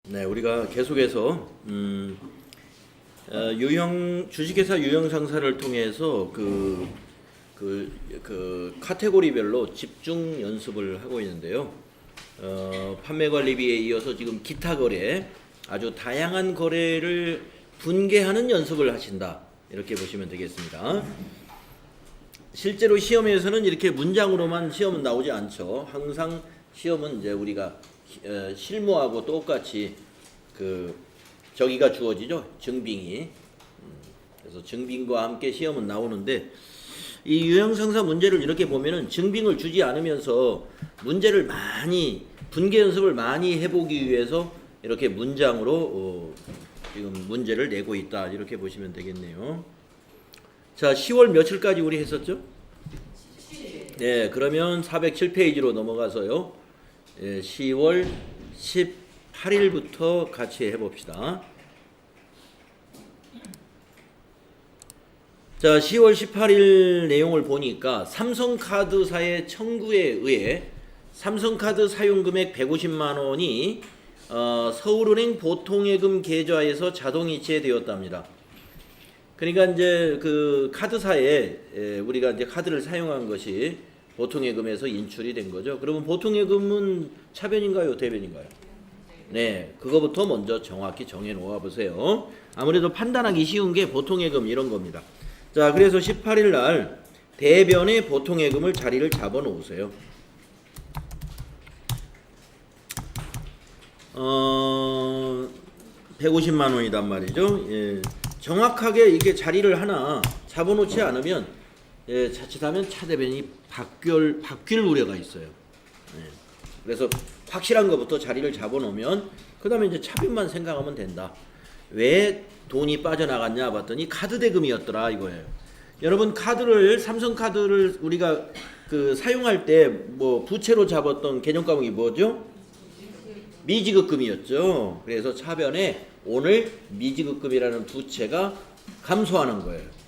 네, 우리가 계속해서 주식회사 유형 상사를 통해서 카테고리별로 집중 연습을 하고 있는데요. 판매 관리비에 이어서 지금 기타 거래, 아주 다양한 거래를 분개하는 연습을 하신다, 이렇게 보시면 되겠습니다. 실제로 시험에서는 이렇게 문장으로만 시험은 나오지 않죠. 항상 시험은 이제 우리가 실무하고 똑같이 저기가 주어지죠. 증빙이. 그래서 증빙과 함께 시험은 나오는데, 이 유형상사 문제를 이렇게 보면은 증빙을 주지 않으면서 문제를 많이 분개 연습을 많이 해보기 위해서 이렇게 문장으로 지금 문제를 내고 있다, 이렇게 보시면 되겠네요. 자, 10월 며칠까지 우리 했었죠? 네, 그러면 407페이지로 넘어가서요. 10월 18일부터 같이 해봅시다. 자, 10월 18일 내용을 보니까 삼성카드사의 청구에 의해 삼성카드 사용금액 150만 원이 서울은행 보통예금 계좌에서 자동 이체되었답니다. 그러니까 이제 그 카드사에 우리가 이제 카드를 사용한 것이 보통예금에서 인출이 된 거죠. 그러면 보통예금은 차변인가요, 대변인가요? 네, 그거부터 먼저 정확히 정해 놓아 보세요. 아무래도 판단하기 쉬운 게 보통예금 이런 겁니다. 자, 그래서 18일 날 대변의 보통예금을 자리를 잡아 놓으세요. 150만 원이단 말이죠. 예. 정확하게 이게 자리를 하나 잡아놓지 않으면 자칫하면 차대변이 바뀔 우려가 있어요. 그래서 확실한 것부터 자리를 잡아놓으면 그 다음에 이제 차변만 생각하면 된다. 왜 돈이 빠져나갔냐 봤더니 카드 대금이었더라, 이거예요. 여러분, 삼성카드를 우리가 사용할 때 뭐 부채로 잡았던 개념 과목이 뭐죠? 미지급금이었죠. 그래서 차변에 오늘 미지급금이라는 부채가 감소하는 거예요.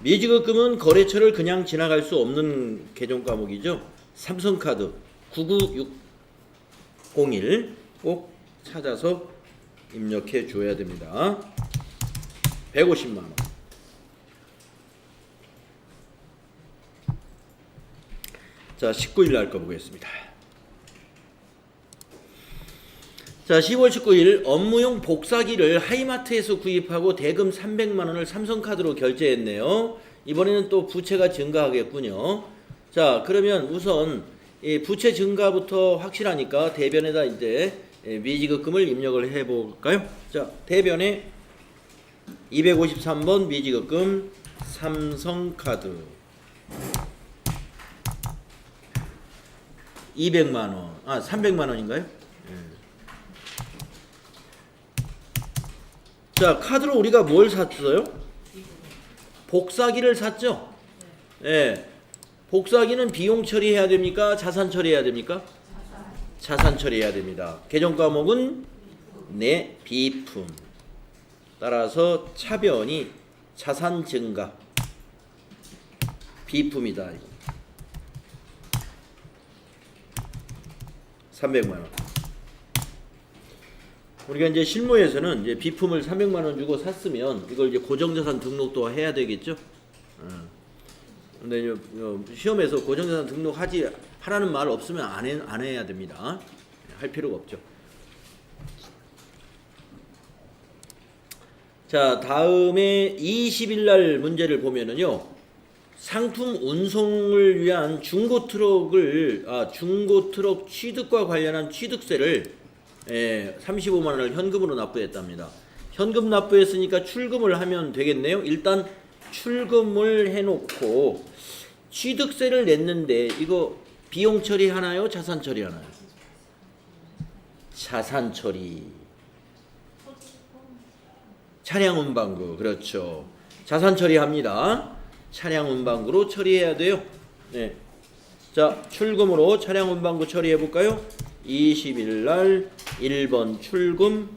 미지급금은 거래처를 그냥 지나갈 수 없는 개정 과목이죠. 삼성카드 99601 꼭 찾아서 입력해 줘야 됩니다. 150만 원. 자, 19일 날 거 보겠습니다. 자, 10월 19일 업무용 복사기를 하이마트에서 구입하고 대금 300만 원을 삼성카드로 결제했네요. 이번에는 또 부채가 증가하겠군요. 자, 그러면 우선 이 부채 증가부터 확실하니까 대변에다 이제 미지급금을 입력을 해볼까요? 자, 대변에 253번 미지급금 삼성카드 200만 원, 300만 원인가요? 자, 카드로 우리가 뭘 샀어요? 복사기를 샀죠? 예. 복사기는 비용 처리해야 됩니까? 자산 처리해야 됩니까? 자산 처리해야 됩니다. 개정 과목은 네, 비품. 따라서 차변이 자산 증가. 비품이다, 이거. 300만 원. 우리가 이제 실무에서는 이제 비품을 300만 원 주고 샀으면 이걸 이제 고정자산 등록도 해야 되겠죠. 근데 시험에서 고정자산 하라는 말 없으면 안 해야 됩니다. 할 필요가 없죠. 자, 다음에 20일 날 문제를 보면은요. 상품 운송을 위한 중고트럭 취득과 관련한 취득세를 35만 원을 현금으로 납부했답니다. 현금 납부했으니까 출금을 하면 되겠네요. 일단 출금을 해놓고 취득세를 냈는데 이거 비용 처리하나요? 자산 처리하나요? 자산 처리. 차량 운반구, 그렇죠. 자산 처리합니다. 차량 운반구로 처리해야 돼요. 네. 자, 출금으로 차량 운반구 처리해 볼까요? 20일 날 1번 출금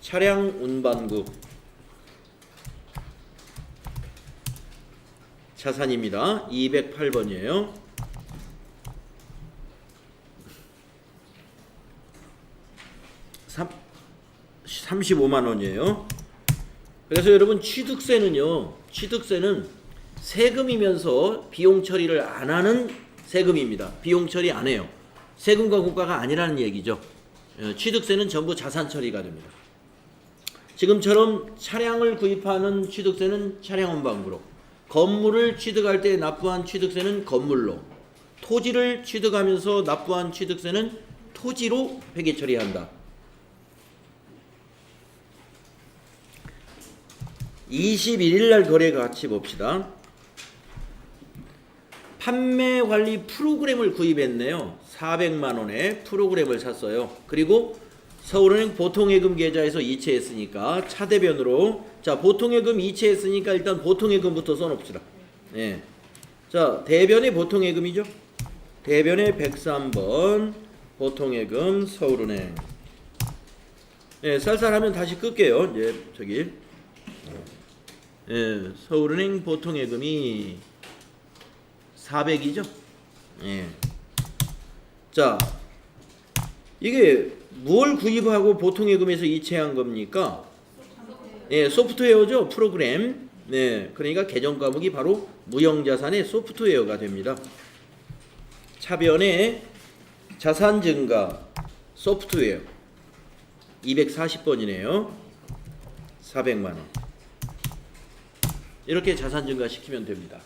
차량 운반구 자산입니다. 208번이에요. 35만 원이에요. 그래서 여러분 취득세는 세금이면서 비용 처리를 안 하는 세금입니다. 비용 처리 안 해요. 세금과 공과가 아니라는 얘기죠. 취득세는 전부 자산 처리가 됩니다. 지금처럼 차량을 구입하는 취득세는 차량원방부로, 건물을 취득할 때 납부한 취득세는 건물로, 토지를 취득하면서 납부한 취득세는 토지로 회계 처리한다. 21일 날 거래 가치 봅시다. 판매 관리 프로그램을 구입했네요. 400만 원에 프로그램을 샀어요. 그리고 서울은행 보통예금 계좌에서 이체했으니까 차대변으로, 자 보통예금 이체했으니까 일단 보통예금부터 써놓읍시다. 예. 자 대변의 보통예금이죠. 대변의 103번 보통예금 서울은행. 예, 쌀쌀하면 다시 끌게요. 이제 저기 예, 서울은행 보통예금이 400이죠. 예. 자 이게 뭘 구입하고 보통예금에서 이체한 겁니까? 예, 소프트웨어죠. 프로그램. 네, 그러니까 계정 과목이 바로 무형자산의 소프트웨어가 됩니다. 차변의 자산 증가 소프트웨어 240번이네요. 400만 원. 이렇게 자산 증가 시키면 됩니다.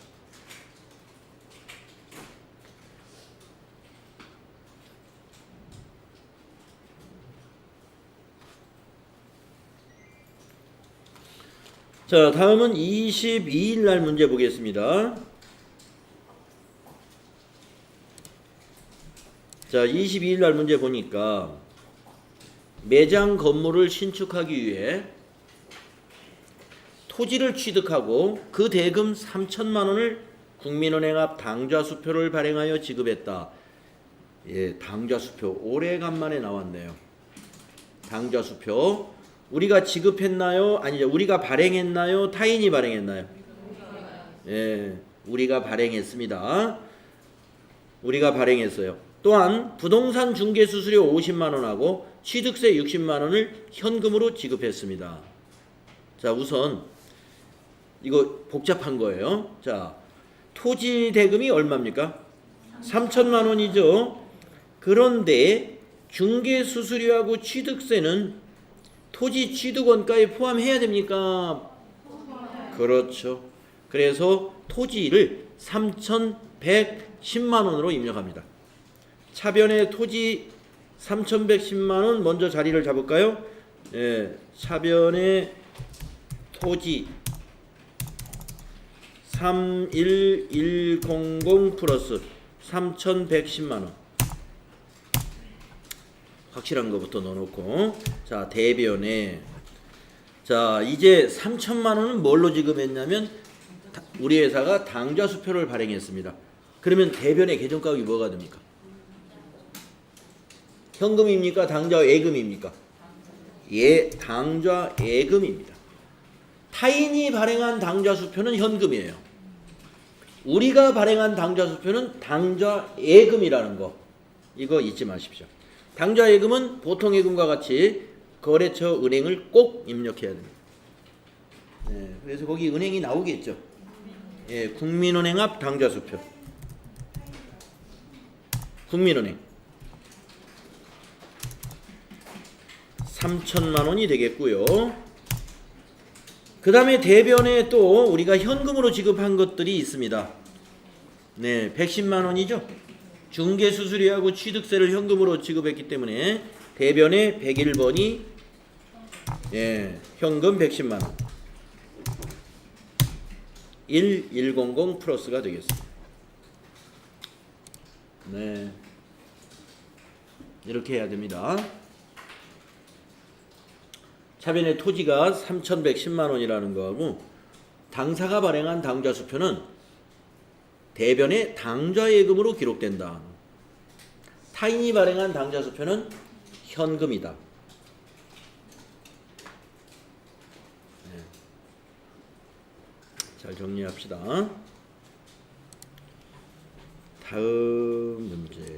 자, 다음은 22일 날 문제 보겠습니다. 자, 22일 날 문제 보니까 매장 건물을 신축하기 위해 토지를 취득하고 그 대금 3천만 원을 국민은행 앞 당좌수표를 발행하여 지급했다. 예, 당좌수표 오래간만에 나왔네요. 당좌수표 우리가 지급했나요? 아니죠. 우리가 발행했나요? 타인이 발행했나요? 예, 우리가 발행했습니다. 우리가 발행했어요. 또한 부동산 중개 수수료 50만 원하고 취득세 60만 원을 현금으로 지급했습니다. 자, 우선 이거 복잡한 거예요. 자, 토지 대금이 얼마입니까? 3천만 원이죠. 그런데 중개 수수료하고 취득세는 토지 취득원가에 포함해야 됩니까? 그렇죠. 그래서 토지를 3,110만 원으로 입력합니다. 차변의 토지 3,110만 원 먼저 자리를 잡을까요? 예, 차변의 토지 31100 플러스 3,110만 원. 확실한 것부터 넣어놓고, 자 대변에, 자 이제 3천만 원은 뭘로 지급했냐면 우리 회사가 당좌수표를 발행했습니다. 그러면 대변의 계정가격이 뭐가 됩니까? 현금입니까? 당좌예금입니까? 예, 당좌예금입니다. 타인이 발행한 당좌수표는 현금이에요. 우리가 발행한 당좌수표는 당좌예금이라는 거, 이거 잊지 마십시오. 당좌예금은 보통예금과 같이 거래처 은행을 꼭 입력해야 됩니다. 네, 그래서 거기 은행이 나오겠죠. 예, 국민은행 앞 당좌수표. 국민은행 3천만 원이 되겠고요. 그 다음에 대변에 또 우리가 현금으로 지급한 것들이 있습니다. 네, 110만 원이죠. 중개수수료하고 취득세를 현금으로 지급했기 때문에 대변의 101번이 예, 현금 110만 원 1100 플러스가 되겠습니다. 네, 이렇게 해야 됩니다. 차변의 토지가 3,110만 원이라는 거하고 당사가 발행한 당좌수표는 대변의 당좌예금으로 기록된다. 타인이 발행한 당좌수표는 현금이다. 네. 잘 정리합시다. 다음 문제.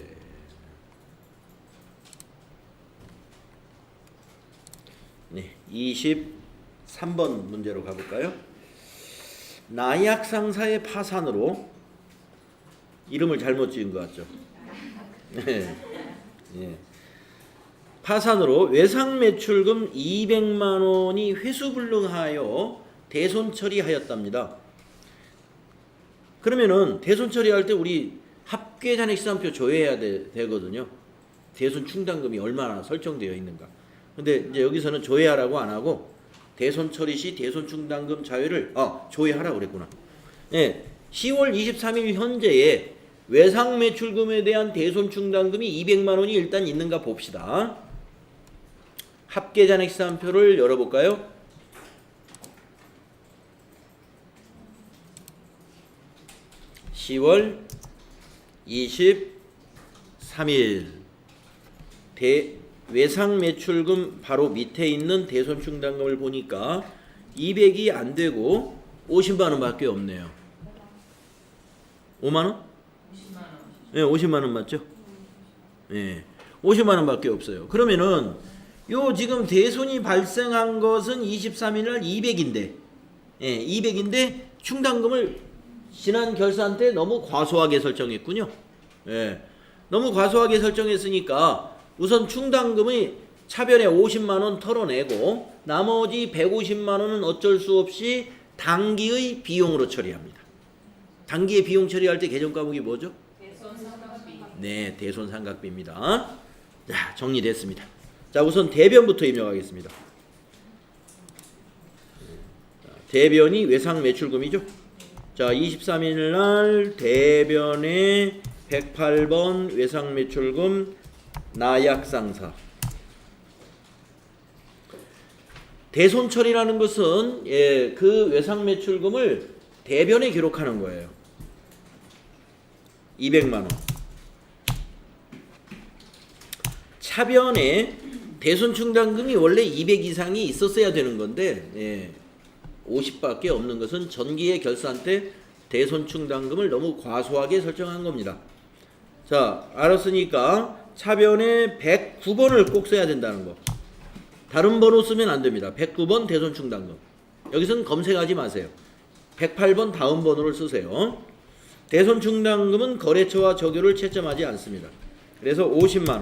네, 23번 문제로 가볼까요? 나약 상사의 파산으로 이름을 잘못 지은 것 같죠? 네. 네. 파산으로 외상 매출금 200만 원이 회수불능하여 대손 처리하였답니다. 그러면은 대손 처리할 때 우리 합계잔액시산표 조회해야 되거든요. 대손 충당금이 얼마나 설정되어 있는가. 근데 이제 여기서는 조회하라고 안 하고 대손 처리 시 대손 충당금 자료를 조회하라고 그랬구나. 네, 10월 23일 현재에 외상 매출금에 대한 대손 충당금이 200만 원이 일단 있는가 봅시다. 합계잔액시산표를 열어볼까요? (10월 23일) 외상 매출금 바로 밑에 있는 대손 충당금을 보니까 200이 안 되고 50만 원밖에 없네요. 5만 원? 50만 원. 네, 50만 원 맞죠? 네, 50만 원밖에 없어요. 그러면은 요 지금 대손이 발생한 것은 23일 날 200인데, 예, 200인데 충당금을 지난 결산 때 너무 과소하게 설정했군요. 예, 너무 과소하게 설정했으니까 우선 충당금의 차변에 50만 원 털어내고 나머지 150만 원은 어쩔 수 없이 당기의 비용으로 처리합니다. 당기의 비용 처리할 때 계정 과목이 뭐죠? 대손상각비. 네, 대손상각비입니다. 자, 정리됐습니다. 자, 우선 대변부터 입력하겠습니다. 대변이 외상 매출금이죠. 자, 23일 날 대변에 108번 외상 매출금 나약상사. 대손 처리라는 것은 그 외상 매출금을 대변에 기록하는 거예요. 200만 원. 차변에 대손 충당금이 원래 200 이상이 있었어야 되는 건데 50밖에 없는 것은 전기의 결산 때 대손 충당금을 너무 과소하게 설정한 겁니다. 자, 알았으니까 차변에 109번을 꼭 써야 된다는 거. 다른 번호 쓰면 안 됩니다. 109번 대손 충당금. 여기서는 검색하지 마세요. 108번 다음 번호를 쓰세요. 대손 충당금은 거래처와 적요를 채점하지 않습니다. 그래서 50만 원.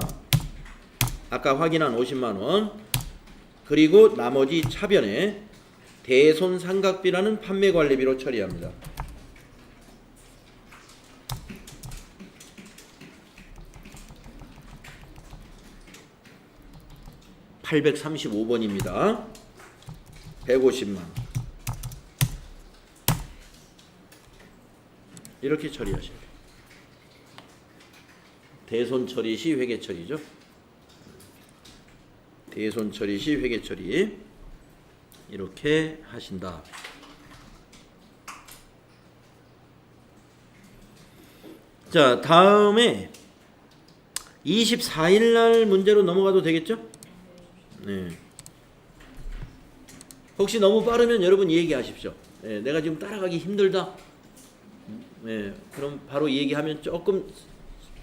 아까 확인한 50만 원. 그리고 나머지 차변에 대손 상각비라는 판매 관리비로 처리합니다. (835번입니다) 150만 원. 이렇게 처리하셔야 돼요. 대손 처리 시 회계 처리죠. 대손 처리 시 회계 처리 이렇게 하신다. 자, 다음에 24일 날 문제로 넘어가도 되겠죠? 네. 혹시 너무 빠르면 여러분 얘기하십시오. 네, 내가 지금 따라가기 힘들다. 네, 그럼 바로 얘기하면 조금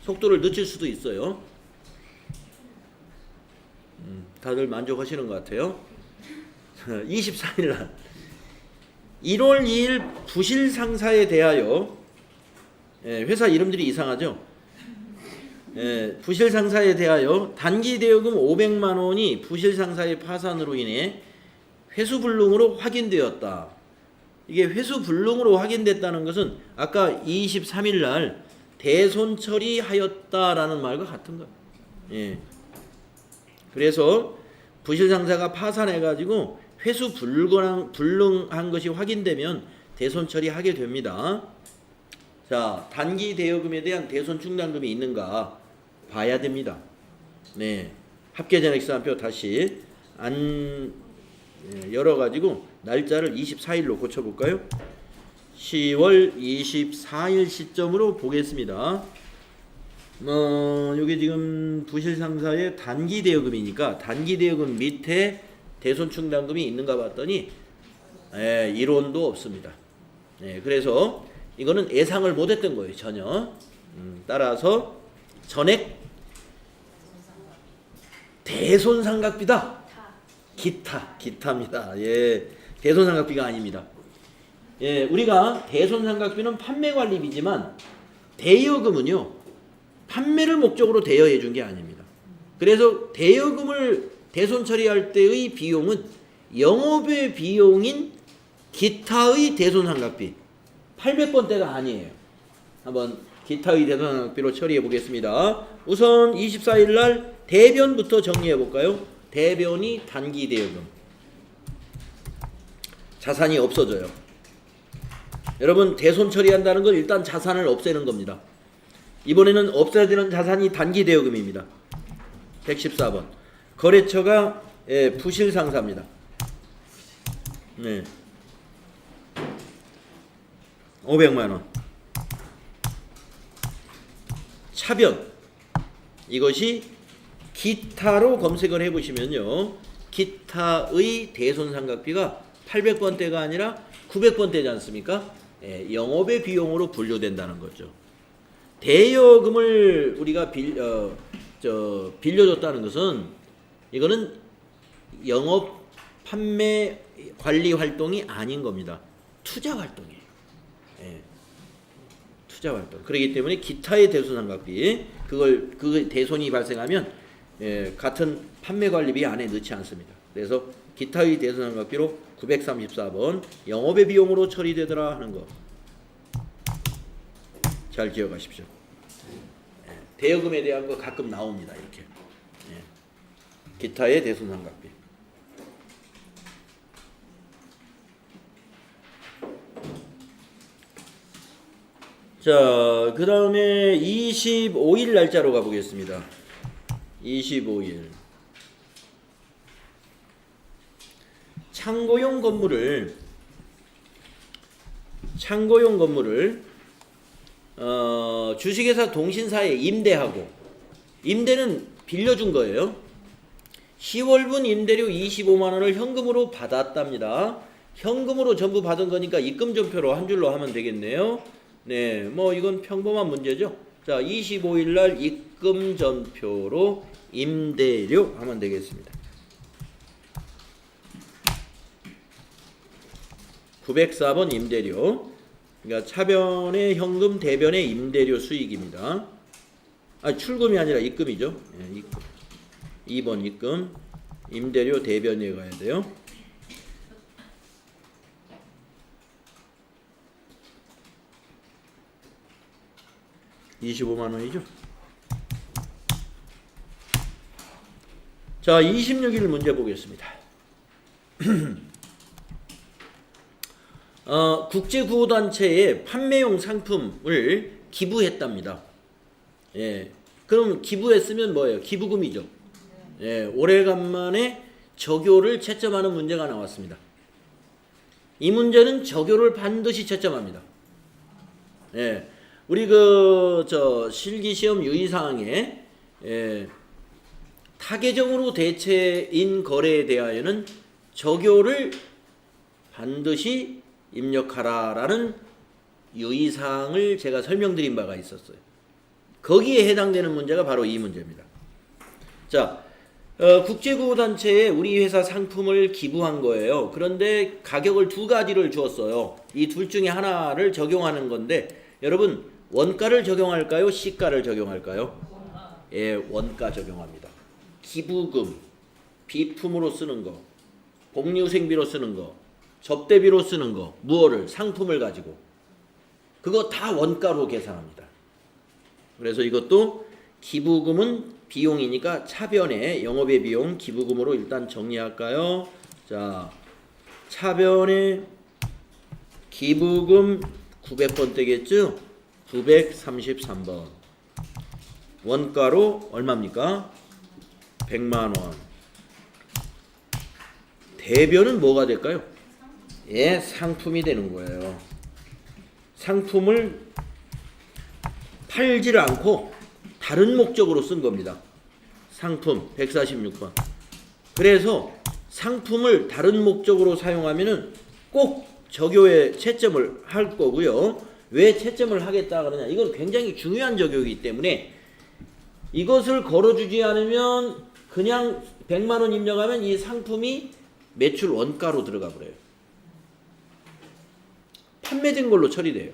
속도를 늦출 수도 있어요. 다들 만족하시는 것 같아요. 24일 날 1월 2일 부실 상사에 대하여 회사 이름들이 이상하죠. 부실 상사에 대하여 단기 대여금 500만 원이 부실 상사의 파산으로 인해 회수불능으로 확인되었다. 이게 회수불능으로 확인됐다는 것은 아까 23일 날 대손 처리하였다라는 말과 같은 거예요. 예. 그래서 부실 상사가 파산해가지고 회수불능한 것이 확인되면 대손 처리하게 됩니다. 자, 단기 대여금에 대한 대손 충당금이 있는가 봐야 됩니다. 네, 합계잔액시산표 다시 열어가지고 날짜를 24일로 고쳐볼까요? 10월 24일 시점으로 보겠습니다. 여기 지금 부실 상사의 단기 대여금이니까 단기 대여금 밑에 대손 충당금이 있는가 봤더니 이론도 없습니다. 그래서 이거는 예상을 못했던 거예요, 전혀. 따라서 전액 대손 상각비다. 기타입니다. 예, 대손삼각비가 아닙니다. 예, 우리가 대손삼각비는 판매관리비지만 대여금은요, 판매를 목적으로 대여해 준 게 아닙니다. 그래서 대여금을 대손 처리할 때의 비용은 영업의 비용인 기타의 대손삼각비 800번대가 아니에요. 한번 기타의 대손삼각비로 처리해 보겠습니다. 우선 24일 날 대변부터 정리해 볼까요? 대변이 단기 대여금. 자산이 없어져요. 여러분, 대손 처리한다는 건 일단 자산을 없애는 겁니다. 이번에는 없애야 되는 자산이 단기 대여금입니다. 114번. 거래처가 부실상사입니다. 네. 500만원. 차변. 이것이 기타로 검색을 해보시면요, 기타의 대손삼각비가 800번대가 아니라 900번대지 않습니까? 영업의 비용으로 분류된다는 거죠. 대여금을 우리가 빌려줬다는 것은 이거는 영업 판매 관리 활동이 아닌 겁니다. 투자 활동이에요. 투자 활동. 그렇기 때문에 기타의 대손삼각비, 그 대손이 발생하면 같은 판매 관리비 안에 넣지 않습니다. 그래서 기타의 대손삼각비로 934번 영업의 비용으로 처리되더라 하는 거 잘 기억하십시오. 대여금에 대한 거 가끔 나옵니다. 이렇게. 기타의 대손삼각비. 자, 그 다음에 25일 날짜로 가보겠습니다. 25일. 창고용 건물을 주식회사 동신사에 임대하고, 임대는 빌려준 거예요. 10월분 임대료 25만원을 현금으로 받았답니다. 현금으로 전부 받은 거니까 입금전표로 한 줄로 하면 되겠네요. 네, 뭐 이건 평범한 문제죠. 자, 25일 날 입금전표로 임대료 하면 되겠습니다. 904번 임대료. 그러니까 차변의 현금, 대변의 임대료 수익입니다. 출금이 아니라 입금이죠. 입금. 2번 입금. 임대료 대변에 가야 돼요. $25만원이죠. 자, 26일 문제 보겠습니다. 국제구호단체에 판매용 상품을 기부했답니다. 그럼 기부했으면 뭐예요? 기부금이죠. 오래간만에 적요를 채점하는 문제가 나왔습니다. 이 문제는 적요를 반드시 채점합니다. 우리 실기시험 유의사항에 타계정으로 대체인 거래에 대하여는 적요를 반드시 입력하라라는 유의사항을 제가 설명드린 바가 있었어요. 거기에 해당되는 문제가 바로 이 문제입니다. 자, 국제구호단체에 우리 회사 상품을 기부한 거예요. 그런데 가격을 두 가지를 주었어요. 이 둘 중에 하나를 적용하는 건데, 여러분, 원가를 적용할까요? 시가를 적용할까요? 원가 적용합니다. 기부금, 비품으로 쓰는 거, 복리후생비로 쓰는 거, 접대비로 쓰는 거, 무엇을? 상품을 가지고. 그거 다 원가로 계산합니다. 그래서 이것도 기부금은 비용이니까 차변에 영업의 비용 기부금으로 일단 정리할까요? 자, 차변에 기부금 900번 되겠죠? 933번. 원가로 얼마입니까? 100만원. 대변은 뭐가 될까요? 상품이 되는 거예요. 상품을 팔지를 않고 다른 목적으로 쓴 겁니다. 상품 146번. 그래서 상품을 다른 목적으로 사용하면은 꼭 적요에 채점을 할 거고요. 왜 채점을 하겠다 그러냐? 이건 굉장히 중요한 적요이기 때문에 이것을 걸어주지 않으면 그냥 100만 원 입력하면 이 상품이 매출 원가로 들어가 버려요. 판매된 걸로 처리돼요.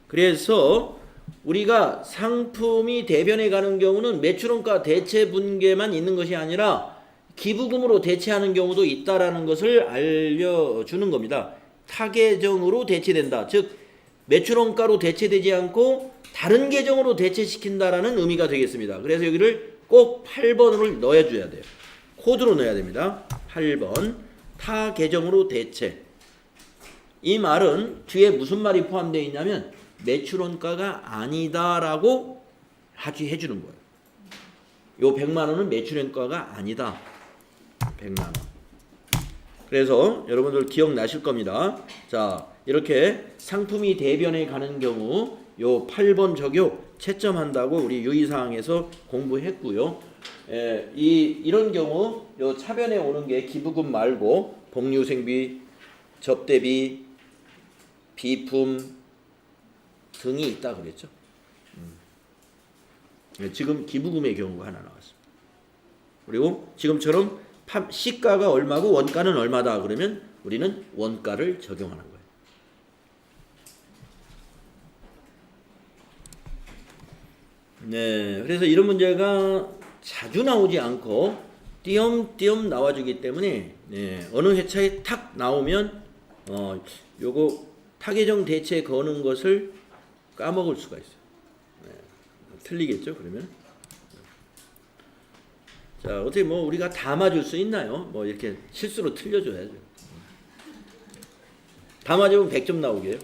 그래서 우리가 상품이 대변에 가는 경우는 매출원가 대체 분계만 있는 것이 아니라 기부금으로 대체하는 경우도 있다라는 것을 알려주는 겁니다. 타 계정으로 대체된다. 즉 매출원가로 대체되지 않고 다른 계정으로 대체시킨다라는 의미가 되겠습니다. 그래서 여기를 꼭 8번을 넣어줘야 돼요. 코드로 넣어야 됩니다. 8번 타 계정으로 대체. 이 말은 뒤에 무슨 말이 포함되어 있냐면 매출원가가 아니다라고 해주는 거예요. 요 100만 원은 매출원가가 아니다. 100만 원. 그래서 여러분들 기억나실 겁니다. 자, 이렇게 상품이 대변에 가는 경우 요 8번 적용 채점한다고 우리 유의사항에서 공부했고요. 이런 경우 요 차변에 오는 게 기부금 말고 복류생비, 접대비, 비품 등이 있다 그랬죠. 지금 기부금의 경우가 하나 나왔습니다. 그리고 지금처럼 시가가 얼마고 원가는 얼마다 그러면 우리는 원가를 적용하는 거예요. 네, 그래서 이런 문제가 자주 나오지 않고 띄엄띄엄 나와주기 때문에 어느 회차에 탁 나오면 요거 타계정 대체 거는 것을 까먹을 수가 있어요. 틀리겠죠, 그러면? 자, 어떻게 우리가 다 맞을 수 있나요? 이렇게 실수로 틀려줘야죠. 다 맞으면 100점 나오게요.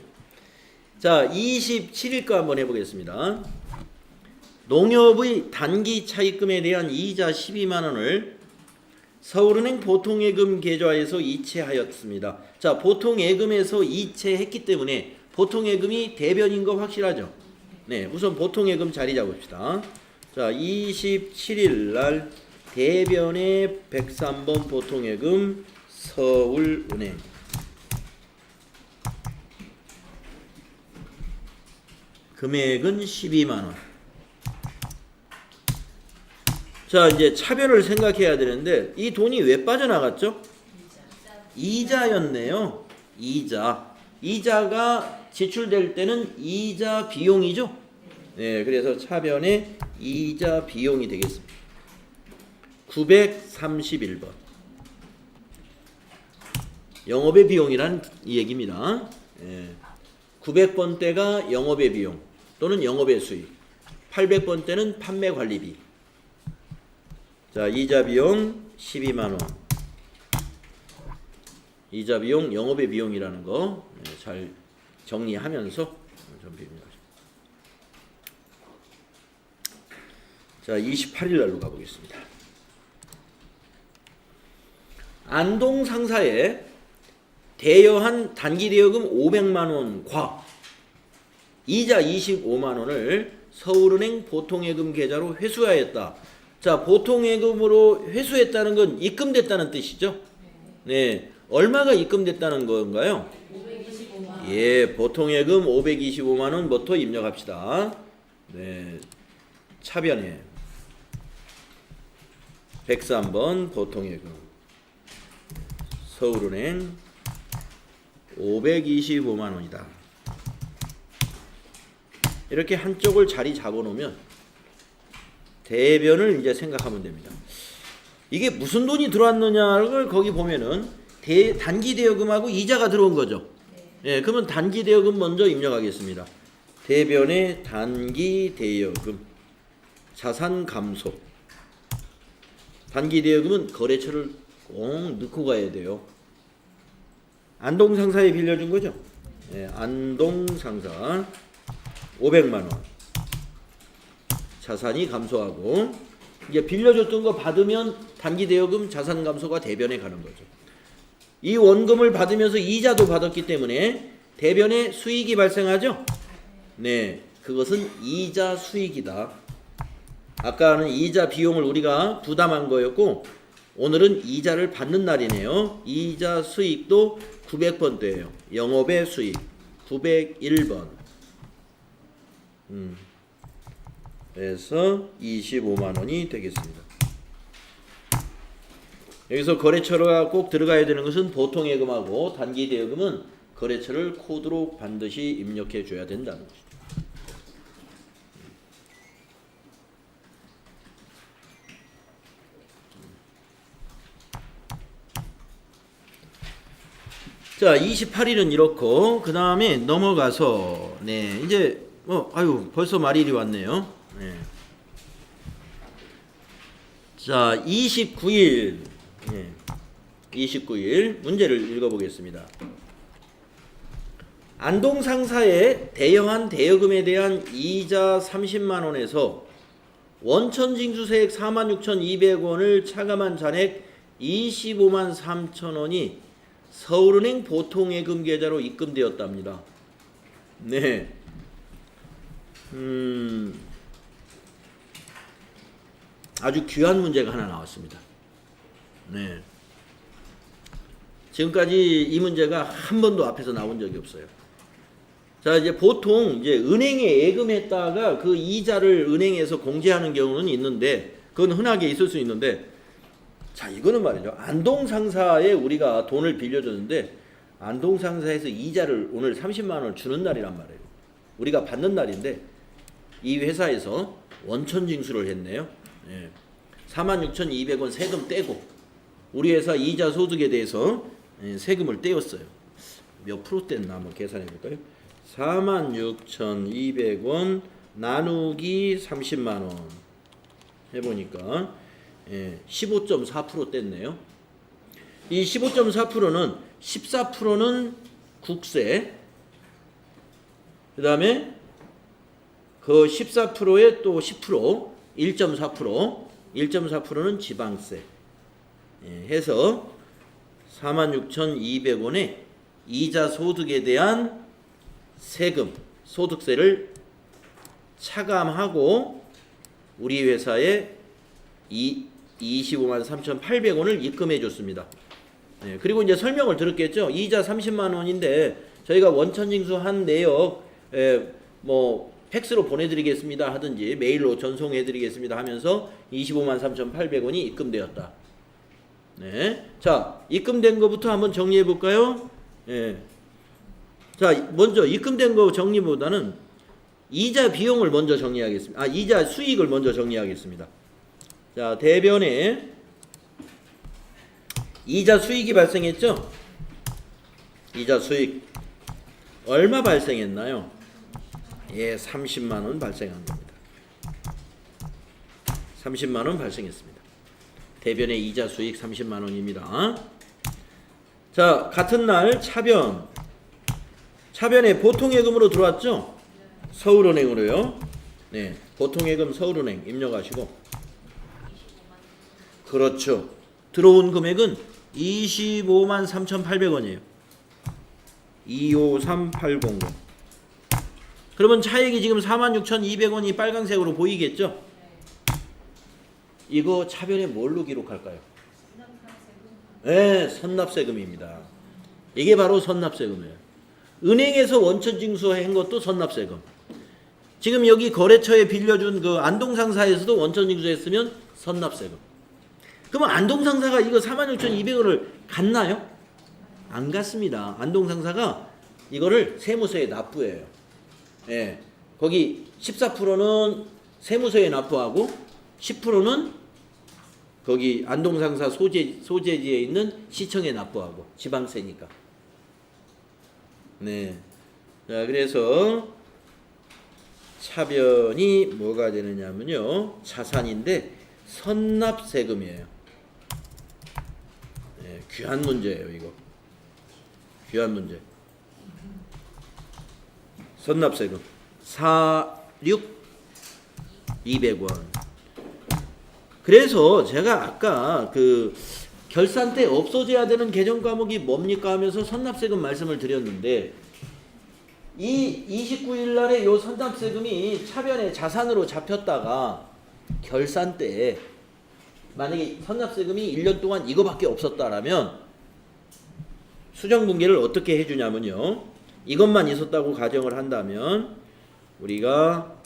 자, 27일 거 한번 해보겠습니다. 농협의 단기 차입금에 대한 이자 12만 원을 서울은행 보통예금 계좌에서 이체하였습니다. 자, 보통예금에서 이체했기 때문에 보통예금이 대변인 거 확실하죠? 네, 우선 보통예금 자리 잡읍시다. 자, 27일 날 대변의 103번 보통예금 서울은행. 금액은 12만 원. 자, 이제 차변을 생각해야 되는데 이 돈이 왜 빠져나갔죠? 이자였네요. 이자가 지출될 때는 이자 비용이죠. 네, 그래서 차변에 이자 비용이 되겠습니다. 931번. 영업의 비용이란 이 얘기입니다. 900번 대가 영업의 비용 또는 영업의 수익. 800번 대는 판매 관리비. 자, 이자 비용 12만 원. 이자 비용 영업의 비용이라는 거 잘 정리하면서 좀 비웁니다. 자, 28일 날로 가보겠습니다. 안동 상사에 대여한 단기 대여금 500만 원과 이자 25만 원을 서울은행 보통예금 계좌로 회수하였다. 자, 보통예금으로 회수했다는 건 입금됐다는 뜻이죠? 네. 얼마가 입금됐다는 건가요? 525만 원. 예, 보통예금 525만 원부터 입력합시다. 네. 차변에 103번 보통예금 서울은행 525만 원이다. 이렇게 한쪽을 자리 잡아 놓으면 대변을 이제 생각하면 됩니다. 이게 무슨 돈이 들어왔느냐를 거기 보면은 단기 대여금하고 이자가 들어온 거죠. 예, 그러면 단기 대여금 먼저 입력하겠습니다. 대변의 단기 대여금 자산 감소. 단기 대여금은 거래처를 꼭 넣고 가야 돼요. 안동 상사에 빌려준 거죠. 예, 안동 상사 500만 원. 자산이 감소하고 이제 빌려줬던 거 받으면 단기 대여금 자산 감소가 대변에 가는 거죠. 이 원금을 받으면서 이자도 받았기 때문에 대변에 수익이 발생하죠. 네, 그것은 이자 수익이다. 아까는 이자 비용을 우리가 부담한 거였고 오늘은 이자를 받는 날이네요. 이자 수익도 900번대예요. 영업의 수익 901번. 그래서 25만 원이 되겠습니다. 여기서 거래처가 꼭 들어가야 되는 것은 보통예금하고 단기대여금은 거래처를 코드로 반드시 입력해 줘야 된다는 것이죠. 자, 28일은 이렇고 그 다음에 넘어가서 이제 벌써 말일이 왔네요. 자, 29일 29일 문제를 읽어보겠습니다. 안동상사의 대여한 대여금에 대한 이자 30만 원에서 원천징수세액 46,200원을 차감한 잔액 25만 3천 원이 서울은행 보통예금 계좌로 입금되었답니다. 네. 아주 귀한 문제가 하나 나왔습니다. 네. 지금까지 이 문제가 한 번도 앞에서 나온 적이 없어요. 자, 이제 보통 이제 은행에 예금했다가 그 이자를 은행에서 공제하는 경우는 있는데, 그건 흔하게 있을 수 있는데, 자, 이거는 말이죠. 안동상사에 우리가 돈을 빌려줬는데, 안동상사에서 이자를 오늘 30만 원을 주는 날이란 말이에요. 우리가 받는 날인데, 이 회사에서 원천징수를 했네요. 46,200원 세금 떼고, 우리 회사 이자 소득에 대해서 세금을 떼었어요. 몇 프로 뗐나 한번 계산해 볼까요? 46,200원 나누기 30만 원 해보니까 15.4% 뗐네요. 이 15.4%는 14%는 국세, 그 다음에 그 14%에 또 10%, 1.4%는 지방세 해서 46,200원의 이자 소득에 대한 세금, 소득세를 차감하고 우리 회사에 25만 3,800원을 입금해 줬습니다. 그리고 이제 설명을 들었겠죠. 이자 30만 원인데 저희가 원천징수한 내역 뭐 팩스로 보내드리겠습니다 하든지 메일로 전송해드리겠습니다 하면서 25만 3,800원이 입금되었다. 자, 입금된 것부터 한번 정리해 볼까요? 자, 먼저 입금된 거 정리보다는 이자 비용을 먼저 정리하겠습니다. 이자 수익을 먼저 정리하겠습니다. 자, 대변에 이자 수익이 발생했죠? 이자 수익 얼마 발생했나요? 30만 원 발생한 겁니다. 30만 원 발생했습니다. 대변의 이자 수익 30만 원입니다. 자, 같은 날 차변에 보통예금으로 들어왔죠? 서울은행으로요. 보통예금 서울은행 입력하시고, 그렇죠. 들어온 금액은 25만 3,800원이에요. 253800. 그러면 차액이 지금 46,200원이 빨간색으로 보이겠죠? 이거 차변에 뭘로 기록할까요? 선납세금입니다. 이게 바로 선납세금이에요. 은행에서 원천징수한 것도 선납세금. 지금 여기 거래처에 빌려준 그 안동상사에서도 원천징수했으면 선납세금. 그러면 안동상사가 이거 46,200원을 갔나요? 안 갔습니다. 안동상사가 이거를 세무서에 납부해요. 거기 14%는 세무서에 납부하고 10%는 거기 안동상사 소재지에 있는 시청에 납부하고, 지방세니까. 자, 그래서 차변이 뭐가 되느냐면요, 자산인데 선납세금이에요. 귀한 문제예요, 이거. 귀한 문제. 선납세금 46,200원. 그래서 제가 아까 그 결산 때 없어져야 되는 계정 과목이 뭡니까 하면서 선납세금 말씀을 드렸는데, 이 29일 날에 요 선납세금이 차변에 자산으로 잡혔다가 결산 때 만약에 선납세금이 1년 동안 이거밖에 없었다라면 수정분계를 어떻게 해주냐면요, 이것만 있었다고 가정을 한다면 우리가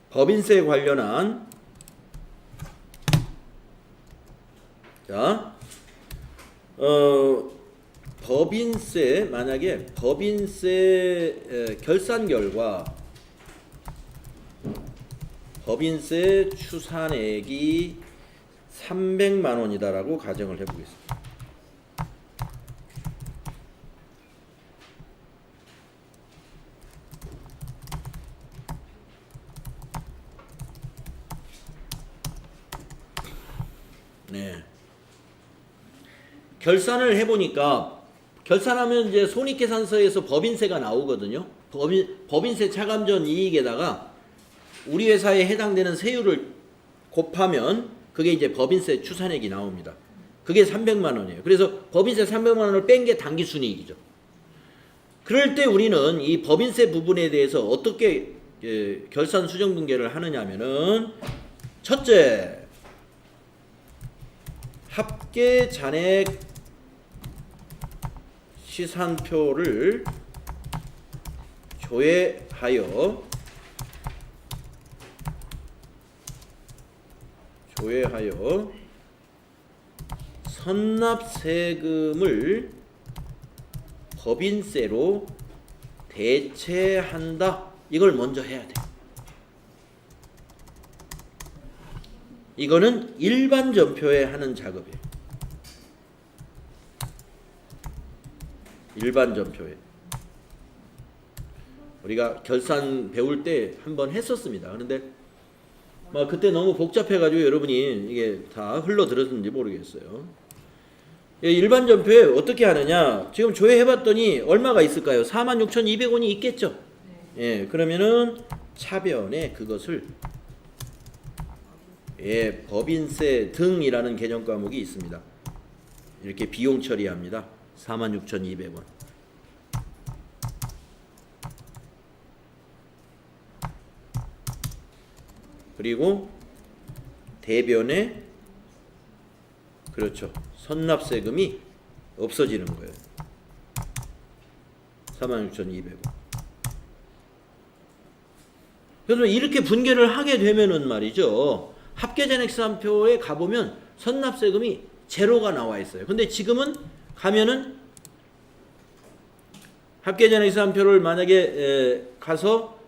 법인세 관련한 자, 법인세, 만약에 법인세 결산 결과 법인세 추산액이 300만 원이다라고 가정을 해보겠습니다. 네. 결산을 해보니까 결산하면 이제 손익계산서에서 법인세가 나오거든요. 법인세 차감 전 이익에다가 우리 회사에 해당되는 세율을 곱하면 그게 이제 법인세 추산액이 나옵니다. 그게 300만 원이에요. 그래서 법인세 300만 원을 뺀 게 당기순이익이죠. 그럴 때 우리는 이 법인세 부분에 대해서 어떻게 결산 수정 분계를 하느냐 하면은 첫째, 합계 잔액 시산표를 조회하여 선납세금을 법인세로 대체한다. 이걸 먼저 해야 돼. 이거는 일반 전표에 하는 작업이에요. 일반 전표에. 우리가 결산 배울 때 한번 했었습니다. 그런데 그때 너무 복잡해가지고 여러분이 이게 다 흘러들었는지 모르겠어요. 일반 전표에 어떻게 하느냐? 지금 조회해봤더니 얼마가 있을까요? 46,200원이 있겠죠? 예, 그러면은 차변에 그것을 법인세 등이라는 개념 과목이 있습니다. 이렇게 비용 처리합니다. 46,200원. 그리고 대변에 그렇죠. 선납세금이 없어지는 거예요. 46,200원. 그래서 이렇게 분계를 하게 되면은 말이죠. 합계잔액시산표에 가보면 선납세금이 제로가 나와 있어요. 근데 지금은 가면은 합계잔액시산표를 만약에 가서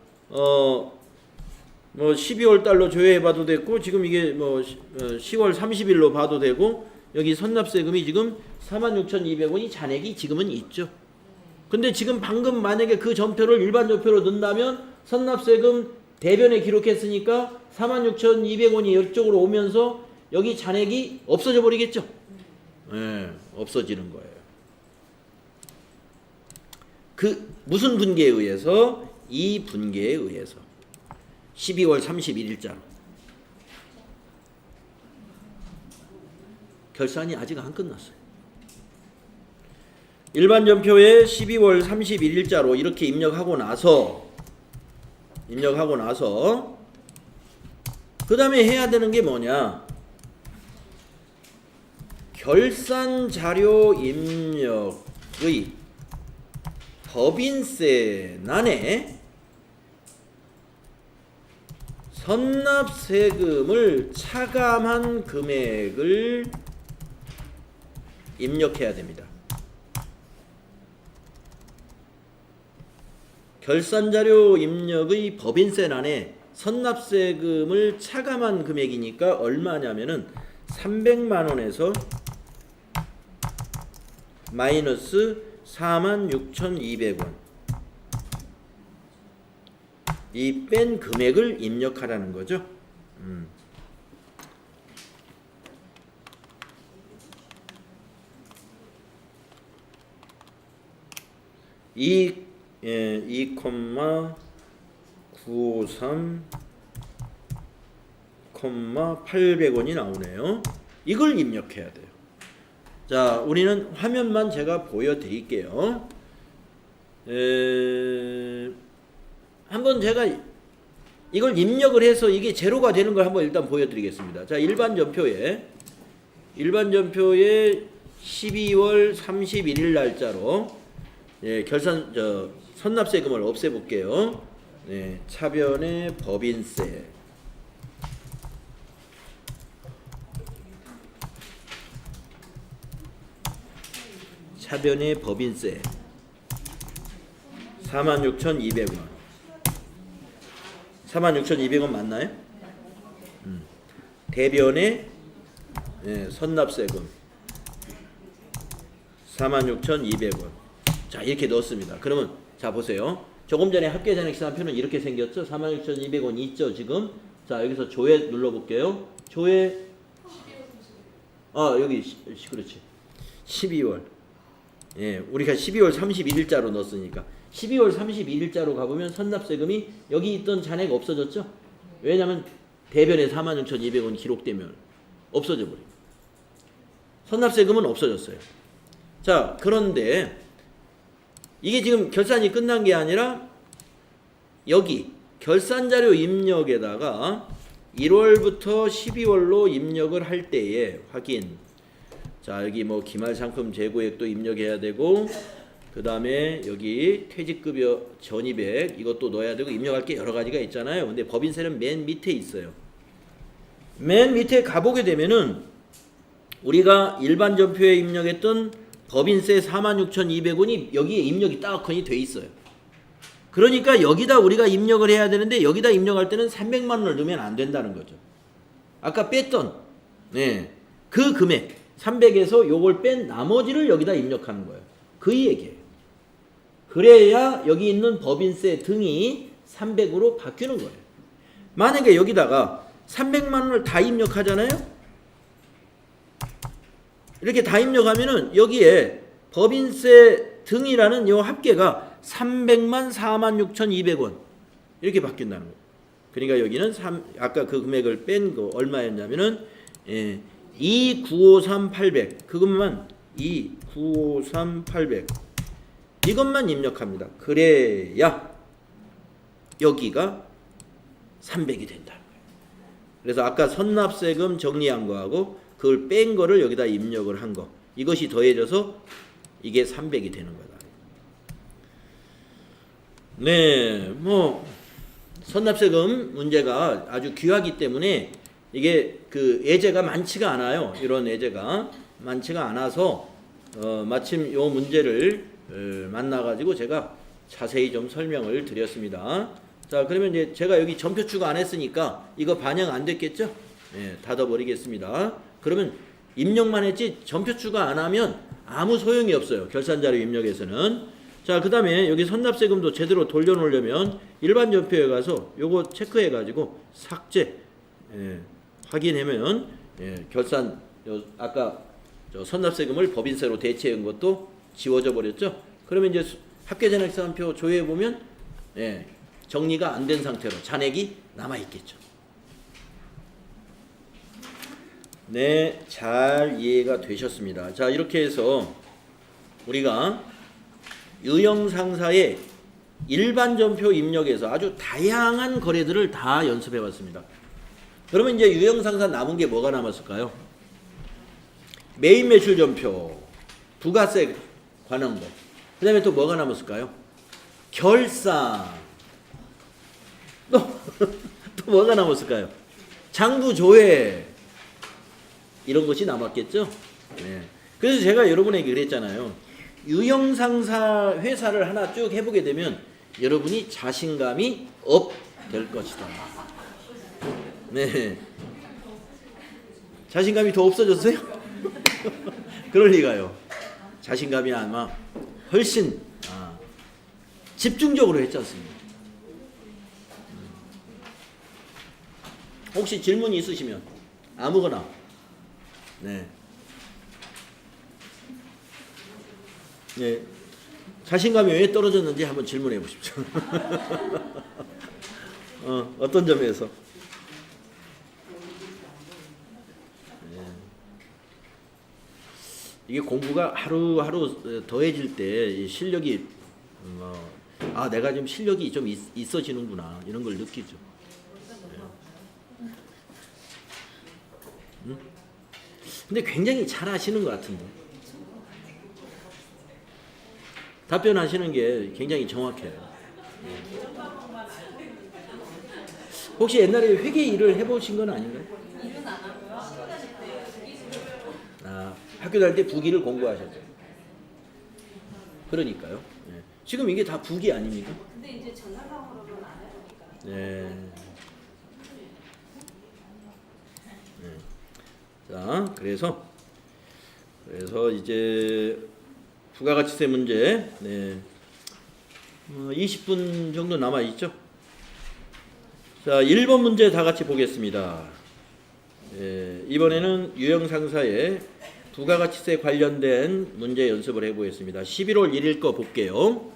12월 달로 조회해봐도 됐고 지금 이게 10월 30일로 봐도 되고 여기 선납세금이 지금 46,200원이 잔액이 지금은 있죠. 근데 지금 방금 만약에 그 전표를 일반 전표로 넣는다면 선납세금 대변에 기록했으니까 46,200원이 이쪽으로 오면서 여기 잔액이 없어져 버리겠죠. 네, 없어지는 거예요. 그 무슨 분계에 의해서? 이 분계에 의해서 12월 31일자로 결산이 아직 안 끝났어요. 일반 전표에 12월 31일자로 이렇게 입력하고 나서 그 다음에 해야 되는 게 뭐냐? 결산 자료 입력의 법인세란에 선납세금을 차감한 금액을 입력해야 됩니다. 결산자료 입력의 법인세란에 선납세금을 차감한 금액이니까 얼마냐면은 300만 원에서 마이너스 46,200원 이 뺀 금액을 입력하라는 거죠. 이 2,953, 800원이 나오네요. 이걸 입력해야 돼요. 자, 우리는 화면만 제가 보여드릴게요. 한번 제가 이걸 입력을 해서 이게 제로가 되는 걸 한번 일단 보여드리겠습니다. 자, 일반 전표에 12월 31일 날짜로 선납세금을 없애볼게요. 네, 차변의 법인세 차변의 법인세 46,200원. 46,200원 맞나요? 대변의 선납세금 46,200원. 자, 이렇게 넣었습니다. 그러면 자 보세요. 조금 전에 합계잔액시상표는 이렇게 생겼죠. 46,200원 있죠 지금. 자, 여기서 조회 눌러볼게요. 조회 여기 그렇지. 12월. 예, 우리가 12월 31일자로 넣었으니까 12월 31일자로 가보면 선납세금이 여기 있던 잔액 없어졌죠? 왜냐면 대변에 46,200원 기록되면 없어져 버립니다. 선납세금은 없어졌어요. 자, 그런데 이게 지금 결산이 끝난 게 아니라 여기 결산자료 입력에다가 1월부터 12월로 입력을 할 때에 확인. 자, 여기 뭐 기말상품 재고액도 입력해야 되고 그 다음에 여기 퇴직급여 전입액 이것도 넣어야 되고 입력할 게 여러 가지가 있잖아요. 근데 법인세는 맨 밑에 있어요. 맨 밑에 가보게 되면은 우리가 일반 전표에 입력했던 법인세 46,200원이 여기에 입력이 딱하니 돼 있어요. 그러니까 여기다 우리가 입력을 해야 되는데 여기다 입력할 때는 300만 원을 넣으면 안 된다는 거죠. 아까 뺐던 그 금액 300에서 요걸 뺀 나머지를 여기다 입력하는 거예요. 그 얘기예요. 그래야 여기 있는 법인세 등이 300으로 바뀌는 거예요. 만약에 여기다가 300만 원을 다 입력하잖아요. 이렇게 다 입력하면은 여기에 법인세 등이라는 요 합계가 300만 46,200원 이렇게 바뀐다는 거예요. 그러니까 여기는 아까 그 금액을 뺀 거 얼마였냐면은 2953800 그것만 2953800 이것만 입력합니다. 그래야 여기가 300이 된다. 그래서 아까 선납세금 정리한 거하고 그걸 뺀 거를 여기다 입력을 한 거 이것이 더해져서 이게 300이 되는 거다. 네, 뭐 선납세금 문제가 아주 귀하기 때문에 이게 그 예제가 많지가 않아요. 이런 예제가 많지가 않아서 마침 요 문제를 만나가지고 제가 자세히 좀 설명을 드렸습니다. 자, 그러면 이제 제가 여기 전표 추가 안 했으니까 이거 반영 안 됐겠죠? 네, 닫아버리겠습니다. 그러면 입력만 했지 전표 추가 안 하면 아무 소용이 없어요. 결산자료 입력에서는. 자, 그 다음에 여기 선납세금도 제대로 돌려놓으려면 일반 전표에 가서 요거 체크해가지고 삭제 확인하면 결산 아까 선납세금을 법인세로 대체한 것도 지워져 버렸죠. 그러면 이제 합계잔액상표 조회해 보면 정리가 안 된 상태로 잔액이 남아 있겠죠. 네, 잘 이해가 되셨습니다. 자, 이렇게 해서 우리가 유형상사의 일반 전표 입력에서 아주 다양한 거래들을 다 연습해 봤습니다. 그러면 이제 유형상사 남은 게 뭐가 남았을까요? 메인 매출 전표, 부가세 관한 거. 그 다음에 또 뭐가 남았을까요? 결산. 또 뭐가 남았을까요? 장부 조회. 이런 것이 남았겠죠? 네. 그래서 제가 여러분에게 그랬잖아요. 유형상사 회사를 하나 쭉 해보게 되면 여러분이 자신감이 업 될 것이다. 네. 자신감이 더 없어졌어요? 그럴 리가요. 자신감이 아마 훨씬 집중적으로 했지 않습니까? 혹시 질문이 있으시면 아무거나 네. 자신감이 왜 떨어졌는지 한번 질문해 보십시오. 어떤 점에서? 이게 공부가 하루하루 더해질 때 실력이 내가 좀 실력이 좀 있어지는구나 이런 걸 느끼죠. 근데 굉장히 잘 하시는 것 같은데 답변하시는 게 굉장히 정확해요. 혹시 옛날에 회계 일을 해보신 건 아닌가요? 일은 안 하고요. 학교 다닐 때 부기를 공부하셨죠. 그러니까요. 예. 지금 이게 다 부기 아닙니까? 근데 이제 전산상으로는 안 해보니까. 네. 자, 그래서 이제 부가가치세 문제, 네. 20분 정도 남아 있죠. 자, 1번 문제 다 같이 보겠습니다. 네, 이번에는 유형상사의 부가가치세 관련된 문제 연습을 해보겠습니다. 11월 1일 거 볼게요.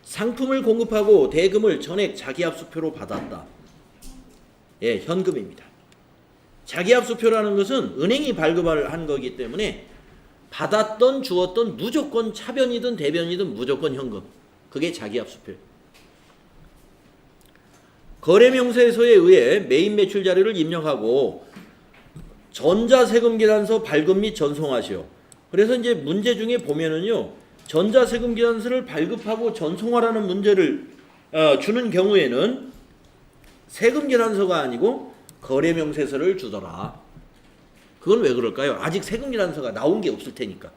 상품을 공급하고 대금을 전액 자기압수표로 받았다. 예, 현금입니다. 자기압수표라는 것은 은행이 발급을 한 거기 때문에 받았던 주었던 무조건 차변이든 대변이든 무조건 현금. 그게 자기압수표예요. 거래명세서에 의해 매입 매출 자료를 입력하고 전자세금계산서 발급 및 전송하시오. 그래서 이제 문제 중에 보면은요, 전자세금계산서를 발급하고 전송하라는 문제를 주는 경우에는 세금계산서가 아니고 거래명세서를 주더라. 그건 왜 그럴까요? 아직 세금계산서가 나온 게 없을 테니까.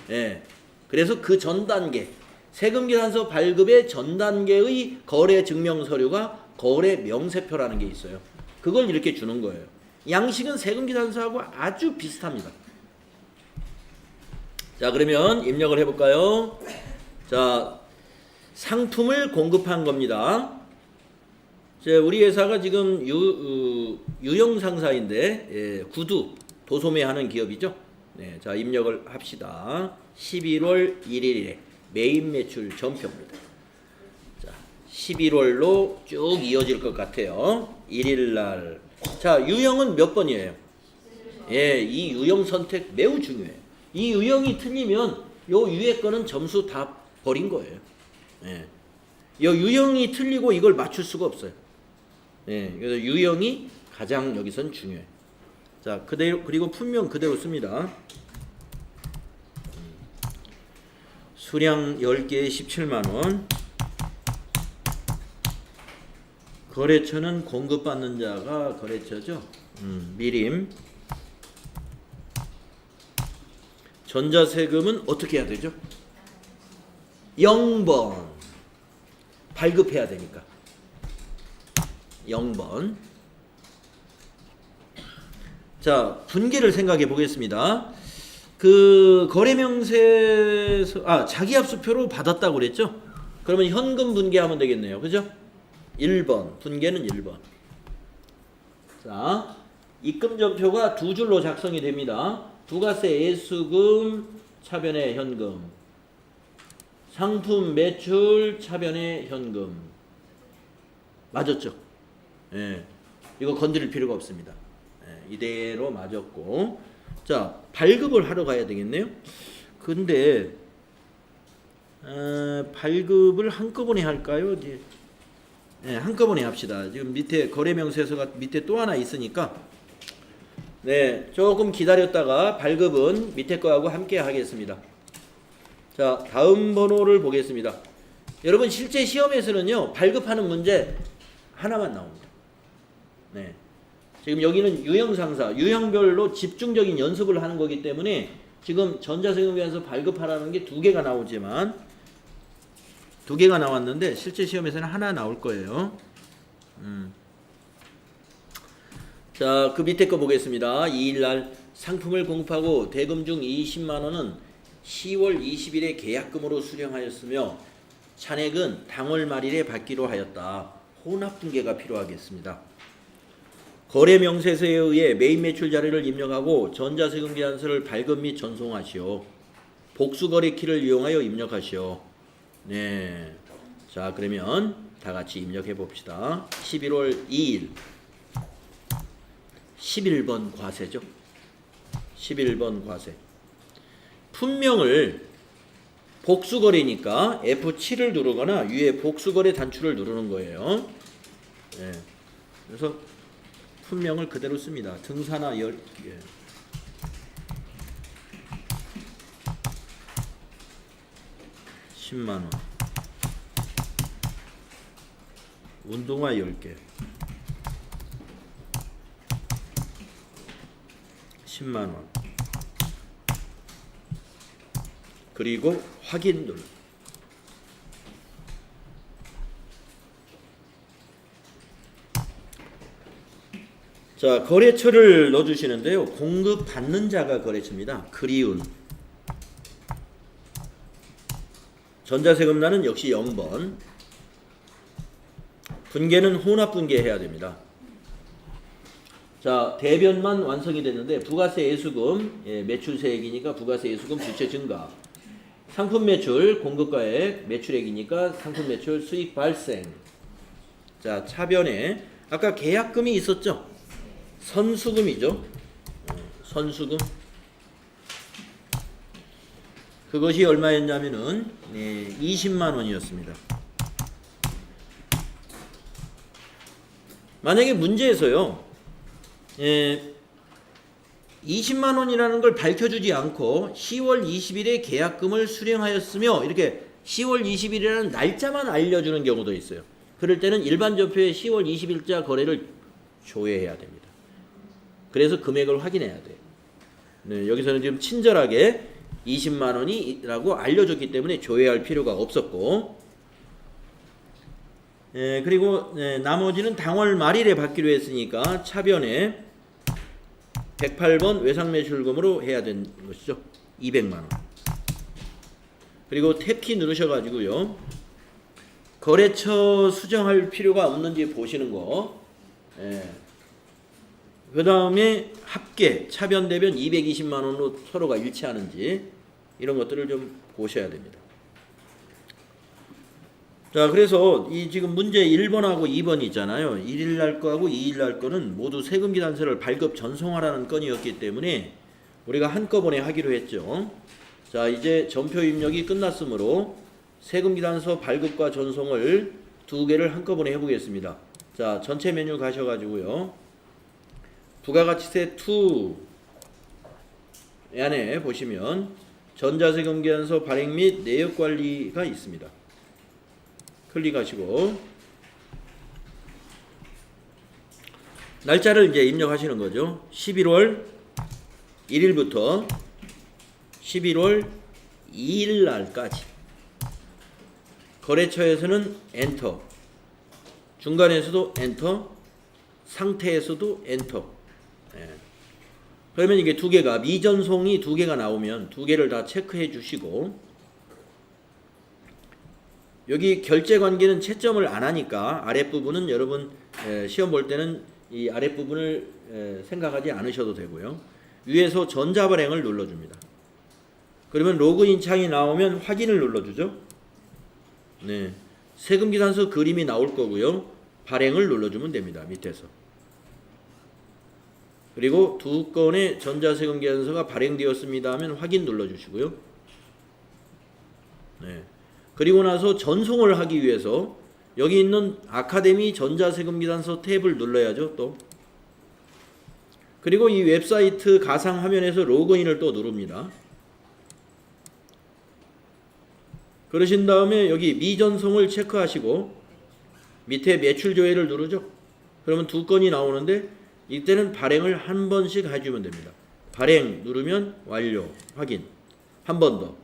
예. 그래서 그 전 단계, 세금계산서 발급의 전 단계의 거래증명서류가 거래명세표라는 게 있어요. 그걸 이렇게 주는 거예요. 양식은 세금계산서하고 아주 비슷합니다. 자, 그러면 입력을 해볼까요? 자, 상품을 공급한 겁니다. 우리 회사가 지금 유형상사인데, 예, 구두, 도소매하는 기업이죠. 네, 자, 입력을 합시다. 11월 1일에 매입 매출 전표입니다. 자, 11월로 쭉 이어질 것 같아요. 1일날. 자, 유형은 몇 번이에요? 예, 이 유형 선택 매우 중요해요. 이 유형이 틀리면 요 위에 거는 점수 다 버린 거예요. 예. 요 유형이 틀리고 이걸 맞출 수가 없어요. 예, 그래서 유형이 가장 여기선 중요해요. 자, 그대로, 그리고 품명 그대로 씁니다. 수량 10개에 17만원. 거래처는 공급받는 자가 거래처죠. 미림. 전자세금은 어떻게 해야 되죠? 0번. 발급해야 되니까. 0번. 자, 분기를 생각해 보겠습니다. 그 거래명세서 자기압수표로 받았다고 그랬죠? 그러면 현금 분기하면 되겠네요. 그죠? 1번. 분계는 1번. 자, 입금전표가 두 줄로 작성이 됩니다. 부가세 예수금 차변의 현금, 상품 매출 차변의 현금. 맞았죠? 예. 이거 건드릴 필요가 없습니다. 예, 이대로 맞았고. 자, 발급을 하러 가야 되겠네요. 근데 발급을 한꺼번에 할까요? 네, 한꺼번에 합시다. 지금 밑에 거래명세서가 밑에 또 하나 있으니까, 네, 조금 기다렸다가 발급은 밑에 거하고 함께 하겠습니다. 자, 다음 번호를 보겠습니다. 여러분, 실제 시험에서는요, 발급하는 문제 하나만 나옵니다. 네. 지금 여기는 유형상사, 유형별로 집중적인 연습을 하는 거기 때문에 지금 전자세금계산서 발급하라는 게 2개가 나오지만, 2개가 나왔는데 실제 시험에서는 하나 나올 거예요. 자, 그 밑에 거 보겠습니다. 2일날 상품을 공급하고 대금 중 20만원은 10월 20일에 계약금으로 수령하였으며 잔액은 당월 말일에 받기로 하였다. 혼합분계가 필요하겠습니다. 거래명세서에 의해 매입 매출 자료를 입력하고 전자세금계산서를 발급 및 전송하시오. 복수거래 키를 이용하여 입력하시오. 네. 자, 그러면 다 같이 입력해 봅시다. 11월 2일. 11번 과세죠. 11번 과세. 품명을 복수거래니까 F7을 누르거나 위에 복수거래 단추를 누르는 거예요. 네. 그래서 품명을 그대로 씁니다. 등산화 10개. 10만원. 운동화 10개. 10만원. 그리고 확인 눌러. 자, 거래처를 넣어주시는데요. 공급받는 자가 거래처입니다. 그리운. 전자세금란은 역시 0번. 분계는 혼합 분계해야 됩니다. 자, 대변만 완성이 됐는데 부가세 예수금, 매출세액이니까 부가세 예수금 부채 증가. 상품 매출 공급가액 매출액이니까 상품 매출 수익 발생. 자, 차변에 아까 계약금이 있었죠. 선수금이죠. 선수금. 그것이 얼마였냐면은 20만 원이었습니다. 만약에 문제에서요. 20만 원이라는 걸 밝혀주지 않고 10월 20일에 계약금을 수령하였으며 이렇게 10월 20일이라는 날짜만 알려주는 경우도 있어요. 그럴 때는 일반 전표에 10월 20일자 거래를 조회해야 됩니다. 그래서 금액을 확인해야 돼요. 네, 여기서는 지금 친절하게 20만 원이라고 알려줬기 때문에 조회할 필요가 없었고, 그리고 나머지는 당월 말일에 받기로 했으니까 차변에 108번 외상매출금으로 해야 되는 것이죠. 200만 원. 그리고 탭키 누르셔가지고요. 거래처 수정할 필요가 없는지 보시는 거. 그 다음에 합계, 차변, 대변 220만 원으로 서로가 일치하는지 이런 것들을 좀 보셔야 됩니다. 자, 그래서 이 지금 문제 1번하고 2번 있잖아요. 1일 날 거하고 2일 날 거는 모두 세금기단서를 발급 전송하라는 건이었기 때문에 우리가 한꺼번에 하기로 했죠. 자, 이제 전표 입력이 끝났으므로 세금기단서 발급과 전송을 두 개를 한꺼번에 해보겠습니다. 자, 전체 메뉴 가셔가지고요. 부가가치세 2 안에 보시면 전자세금기한서 발행 및 내역관리가 있습니다. 클릭하시고 날짜를 이제 입력하시는 거죠. 11월 1일부터 11월 2일 날까지. 거래처에서는 엔터, 중간에서도 엔터, 상태에서도 엔터. 그러면 이게 두 개가 미전송이 두 개가 나오면 두 개를 다 체크해 주시고, 여기 결제관계는 채점을 안 하니까 아랫부분은 여러분 시험 볼 때는 이 아랫부분을 생각하지 않으셔도 되고요. 위에서 전자발행을 눌러줍니다. 그러면 로그인 창이 나오면 확인을 눌러주죠. 네, 세금기산서 그림이 나올 거고요. 발행을 눌러주면 됩니다. 밑에서. 그리고 두 건의 전자세금계산서가 발행되었습니다 하면 확인 눌러주시고요. 네. 그리고 나서 전송을 하기 위해서 여기 있는 아카데미 전자세금계산서 탭을 눌러야죠. 또. 그리고 이 웹사이트 가상 화면에서 로그인을 또 누릅니다. 그러신 다음에 여기 미전송을 체크하시고 밑에 매출 조회를 누르죠. 그러면 두 건이 나오는데 이때는 발행을 한 번씩 해주면 됩니다. 발행 누르면 완료, 확인. 한 번 더.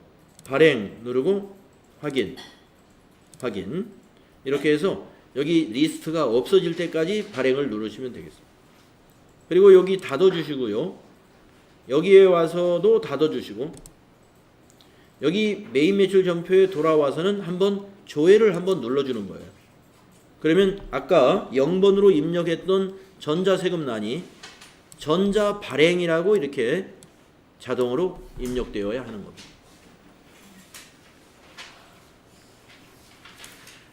발행 누르고 확인, 확인. 이렇게 해서 여기 리스트가 없어질 때까지 발행을 누르시면 되겠습니다. 그리고 여기 닫아주시고요. 여기에 와서도 닫아주시고, 여기 메인 매출 전표에 돌아와서는 한번 조회를 한번 눌러주는 거예요. 그러면 아까 0번으로 입력했던 전자세금란이 전자발행이라고 이렇게 자동으로 입력되어야 하는 겁니다.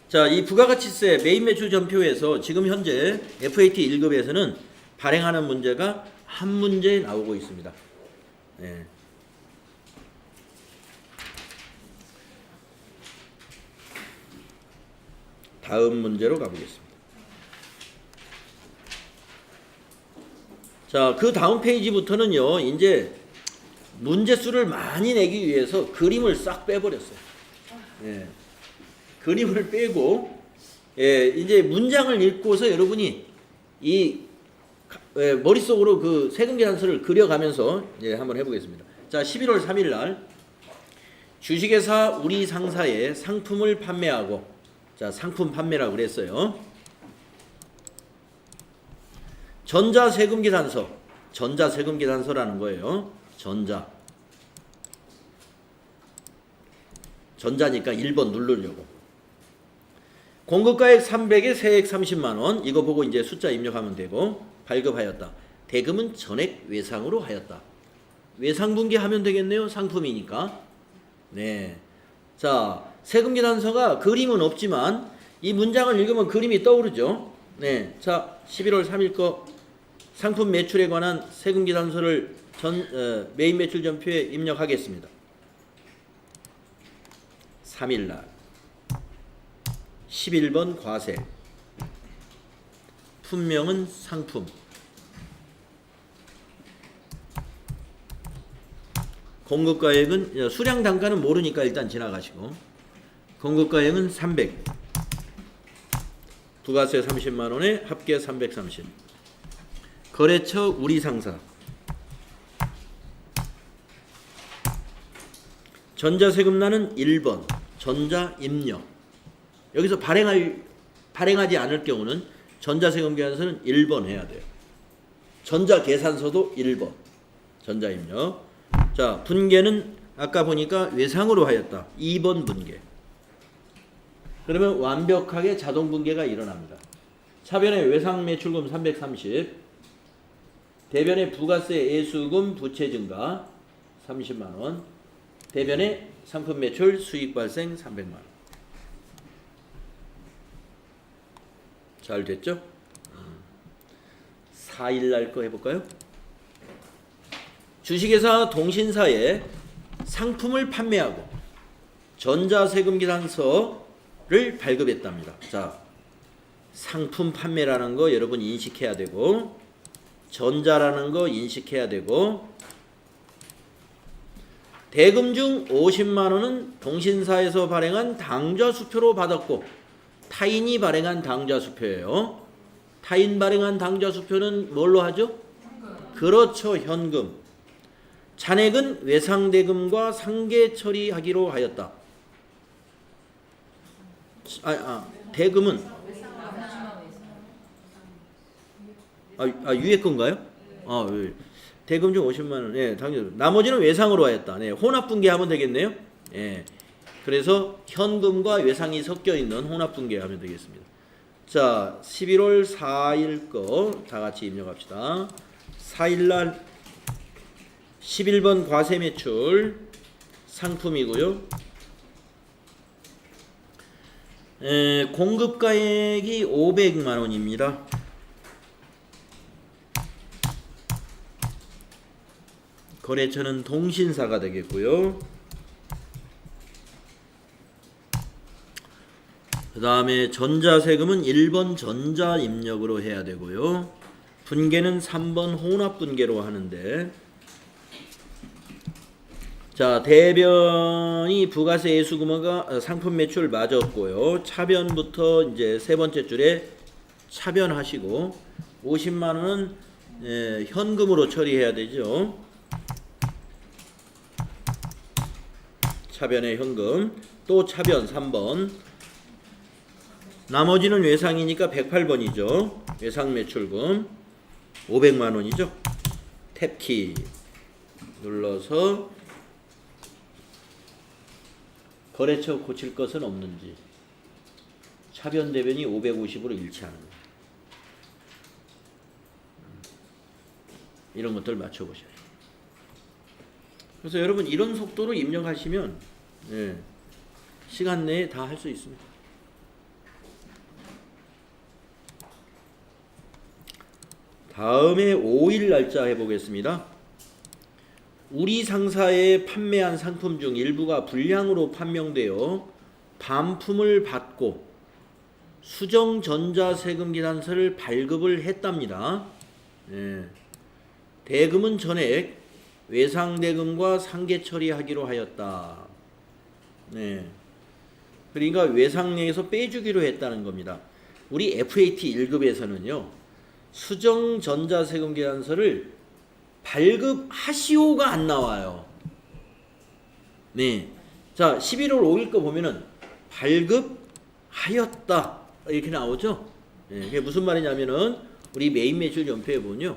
자, 이 부가가치세 메인 매출 전표에서 지금 현재 FAT 1급에서는 발행하는 문제가 한 문제 나오고 있습니다. 네. 다음 문제로 가보겠습니다. 자, 그 다음 페이지부터는요, 이제 문제수를 많이 내기 위해서 그림을 싹 빼버렸어요. 예. 그림을 빼고, 이제 문장을 읽고서 여러분이 이 머릿속으로 그 세금계산서를 그려가면서 한번 해보겠습니다. 자, 11월 3일 날 주식회사 우리 상사에 상품을 판매하고, 자, 상품 판매라고 그랬어요. 전자세금계산서. 전자세금계산서라는 거예요. 전자니까 1번 누르려고. 공급가액 300에 세액 30만 원. 이거 보고 이제 숫자 입력하면 되고, 발급하였다. 대금은 전액 외상으로 하였다. 외상분기하면 되겠네요. 상품이니까. 네. 자, 세금계산서가 그림은 없지만 이 문장을 읽으면 그림이 떠오르죠. 네. 자, 11월 3일 거 상품 매출에 관한 세금계산서를 메인 매출 전표에 입력하겠습니다. 3일날 11번 과세. 품명은 상품. 공급가액은 수량 단가는 모르니까 일단 지나가시고, 공급가액은 300, 부가세 30만 원에 합계 330. 거래처 우리상사. 전자세금란은 1번 전자입력. 여기서 발행하지 않을 경우는 전자세금계산서는 1번 해야 돼요. 전자계산서도 1번 전자입력. 자, 분계는 아까 보니까 외상으로 하였다. 2번 분계. 그러면 완벽하게 자동 분계가 일어납니다. 차변의 외상 매출금 330, 대변의 부가세 애수금 부채 증가 30만 원, 대변의 상품 매출 수익 발생 300만 원. 잘 됐죠? 4일 날 거 해볼까요? 주식회사 동신사에 상품을 판매하고 전자세금계산서를 발급했답니다. 자, 상품 판매라는 거 여러분 인식해야 되고, 전자라는 거 인식해야 되고, 대금 중 50만 원은 동신사에서 발행한 당좌수표로 받았고, 타인이 발행한 당좌수표예요. 타인 발행한 당좌수표는 뭘로 하죠? 그렇죠, 현금. 잔액은 외상대금과 상계 처리하기로 하였다. 대금은 위에 건가요? 대금 중 50만 원. 예, 당연. 나머지는 외상으로 하였다. 네, 혼합분계하면 되겠네요. 예. 그래서 현금과 외상이 섞여 있는 혼합분계하면 되겠습니다. 자, 11월 4일 거 다 같이 입력합시다. 4일 날 11번 과세 매출 상품이고요. 공급가액이 500만 원입니다. 거래처는 동신사가 되겠고요. 그 다음에 전자세금은 1번 전자입력으로 해야 되고요. 분계는 3번 혼합분계로 하는데, 자, 대변이 부가세 애수금额상품 매출 맞았고요. 차변부터 이제 세 번째 줄에 차변하시고 50만 원은 현금으로 처리해야 되죠. 차변의 현금, 또 차변 3번. 나머지는 외상이니까 108번이죠. 외상 매출금 500만 원이죠. 탭키 눌러서 거래처 고칠 것은 없는지, 차변 대변이 550으로 일치하는 거. 이런 것들 맞춰보셔요. 그래서 여러분 이런 속도로 입력하시면 시간 내에 다 할 수 있습니다. 다음에 5일 날짜 해보겠습니다. 우리 상사에 판매한 상품 중 일부가 불량으로 판명되어 반품을 받고 수정 전자세금계산서를 발급을 했답니다. 대금은 전액 외상대금과 상계 처리하기로 하였다. 그러니까 외상내에서 빼주기로 했다는 겁니다. 우리 FAT 1급에서는요, 수정 전자세금계산서를 발급하시오가 안 나와요. 네. 자, 11월 5일 거 보면은 발급하였다 이렇게 나오죠. 네. 그게 무슨 말이냐면은 우리 메인 매출 전표에 보면요.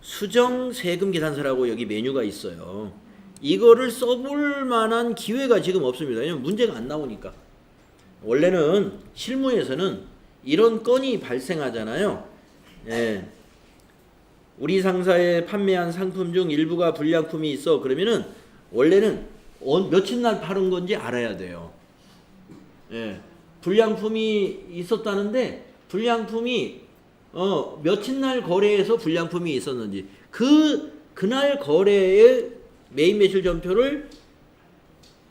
수정 세금 계산서라고 여기 메뉴가 있어요. 이거를 써볼 만한 기회가 지금 없습니다. 왜냐면 문제가 안 나오니까. 원래는 실무에서는 이런 건이 발생하잖아요. 예. 우리 상사에 판매한 상품 중 일부가 불량품이 있어. 그러면은 원래는 며칠 날 팔은 건지 알아야 돼요. 예. 불량품이 있었다는데 불량품이 며칠 날 거래에서 불량품이 있었는지 그날 거래의 메인 매출 전표를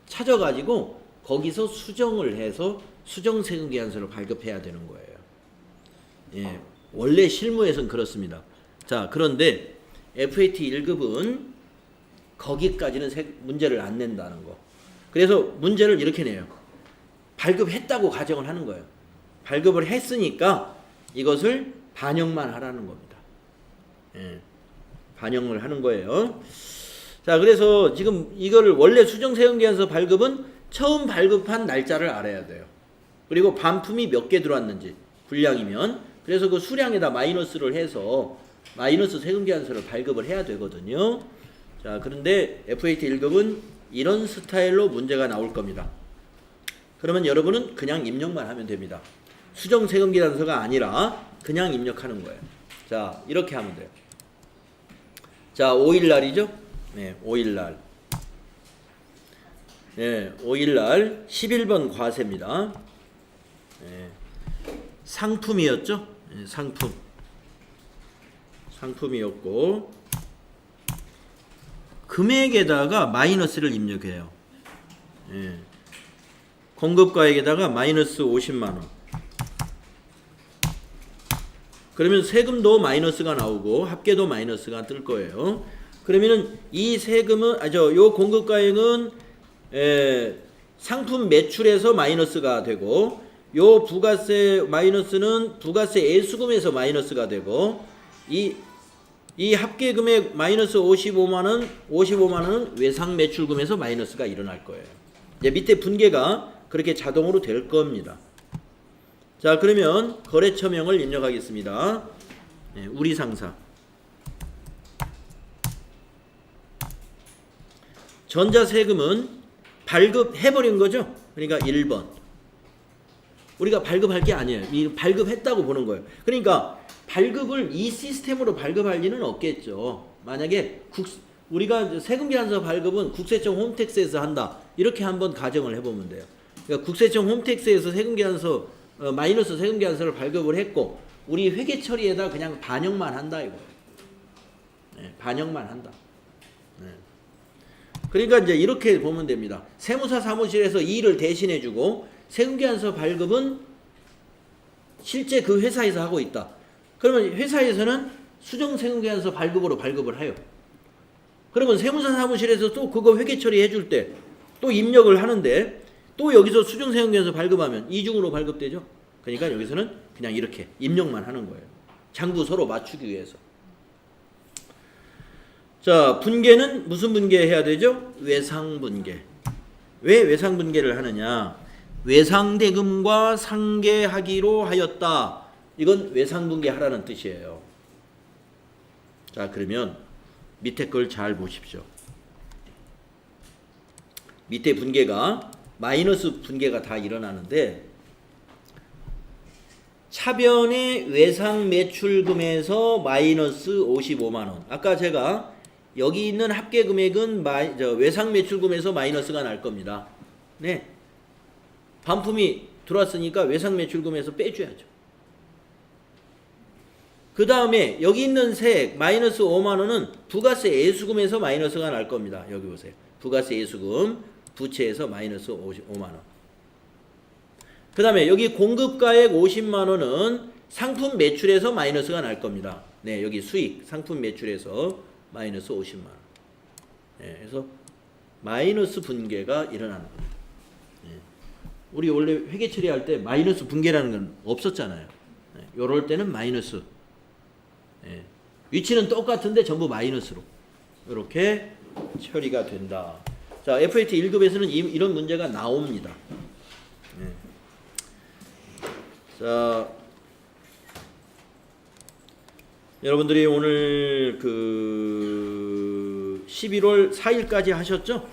찾아가지고 거기서 수정을 해서 수정 세금 계산서를 발급해야 되는 거예요. 예. 원래 실무에서는 그렇습니다. 자, 그런데 FAT 1급은 거기까지는 문제를 안 낸다는 거. 그래서 문제를 이렇게 내요. 발급했다고 가정을 하는 거예요. 발급을 했으니까 이것을 반영만 하라는 겁니다. 예. 반영을 하는 거예요. 자, 그래서 지금 이거를 원래 수정세금계산서 발급은 처음 발급한 날짜를 알아야 돼요. 그리고 반품이 몇 개 들어왔는지, 불량이면. 그래서 그 수량에다 마이너스를 해서 마이너스 세금계산서를 발급을 해야 되거든요. 자, 그런데 FAT 1급은 이런 스타일로 문제가 나올 겁니다. 그러면 여러분은 그냥 입력만 하면 됩니다. 수정세금계산서가 아니라 그냥 입력하는 거예요. 자, 이렇게 하면 돼요. 자, 5일날이죠? 네, 5일날. 네, 5일날 11번 과세입니다. 네, 상품이었죠? 네, 상품이었고 금액에다가 마이너스를 입력해요. 네, 공급가액에다가 마이너스 50만원. 그러면 세금도 마이너스가 나오고 합계도 마이너스가 뜰 거예요. 그러면은 이 세금은 요 공급가액은 상품 매출에서 마이너스가 되고 요 부가세 마이너스는 부가세 애수금에서 마이너스가 되고 이 합계 금액 마이너스 55만원은 외상 매출금에서 마이너스가 일어날 거예요. 이제 밑에 분계가 그렇게 자동으로 될 겁니다. 자, 그러면 거래처명을 입력하겠습니다. 네, 우리 상사. 전자세금은 발급해버린 거죠. 그러니까 1번. 우리가 발급할 게 아니에요. 발급했다고 보는 거예요. 그러니까 발급을 이 시스템으로 발급할 리는 없겠죠. 만약에 우리가 세금계산서 발급은 국세청 홈택스에서 한다. 이렇게 한번 가정을 해보면 돼요. 그러니까 국세청 홈택스에서 세금계산서 마이너스 세금계산서를 발급을 했고 우리 회계 처리에다 그냥 반영만 한다 이거예요. 네, 반영만 한다. 네. 그러니까 이제 이렇게 보면 됩니다. 세무사 사무실에서 이 일을 대신해주고 세금계산서 발급은 실제 그 회사에서 하고 있다. 그러면 회사에서는 수정세금계산서 발급으로 발급을 해요. 그러면 세무사 사무실에서 또 그거 회계 처리해줄 때 또 입력을 하는데 또 여기서 수정세금계산서 발급하면 이중으로 발급되죠. 그러니까 여기서는 그냥 이렇게 입력만 하는 거예요. 장부 서로 맞추기 위해서. 자, 분계는 무슨 분계 해야 되죠? 외상분계. 왜 외상분계를 하느냐? 외상대금과 상계하기로 하였다. 이건 외상분계 하라는 뜻이에요. 자, 그러면 밑에 걸 잘 보십시오. 밑에 분계가 마이너스 분계가 다 일어나는데 차변의 외상 매출금에서 마이너스 55만원. 아까 제가 여기 있는 합계 금액은 외상 매출금에서 마이너스가 날 겁니다. 네. 반품이 들어왔으니까 외상 매출금에서 빼줘야죠. 그 다음에 여기 있는 세액 마이너스 5만원은 부가세 애수금에서 마이너스가 날 겁니다. 여기 보세요. 부가세 애수금 부채에서 마이너스 5만원. 그 다음에 여기 공급가액 50만원은 상품 매출에서 마이너스가 날 겁니다. 네, 여기 수익 상품 매출에서 마이너스 50만원. 네, 그래서 마이너스 분계가 일어나는 겁니다. 네. 우리 원래 회계 처리할 때 마이너스 분계라는 건 없었잖아요. 네, 요럴 때는 마이너스. 네. 위치는 똑같은데 전부 마이너스로 이렇게 처리가 된다. 자, FAT 1급에서는 이런 문제가 나옵니다. 네. 자, 여러분들이 오늘 그 11월 4일까지 하셨죠?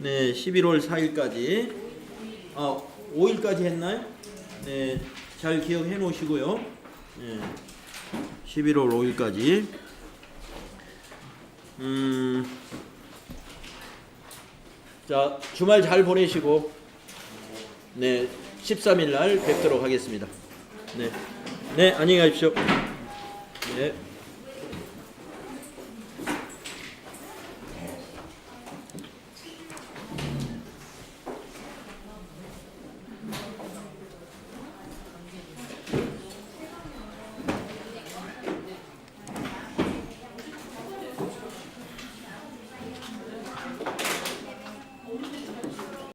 네, 11월 4일까지. 5일까지 했나요? 네, 잘 기억해 놓으시고요. 네, 11월 5일까지. 자, 주말 잘 보내시고, 네, 13일 날 뵙도록 하겠습니다. 네, 네, 안녕히 가십시오. 네.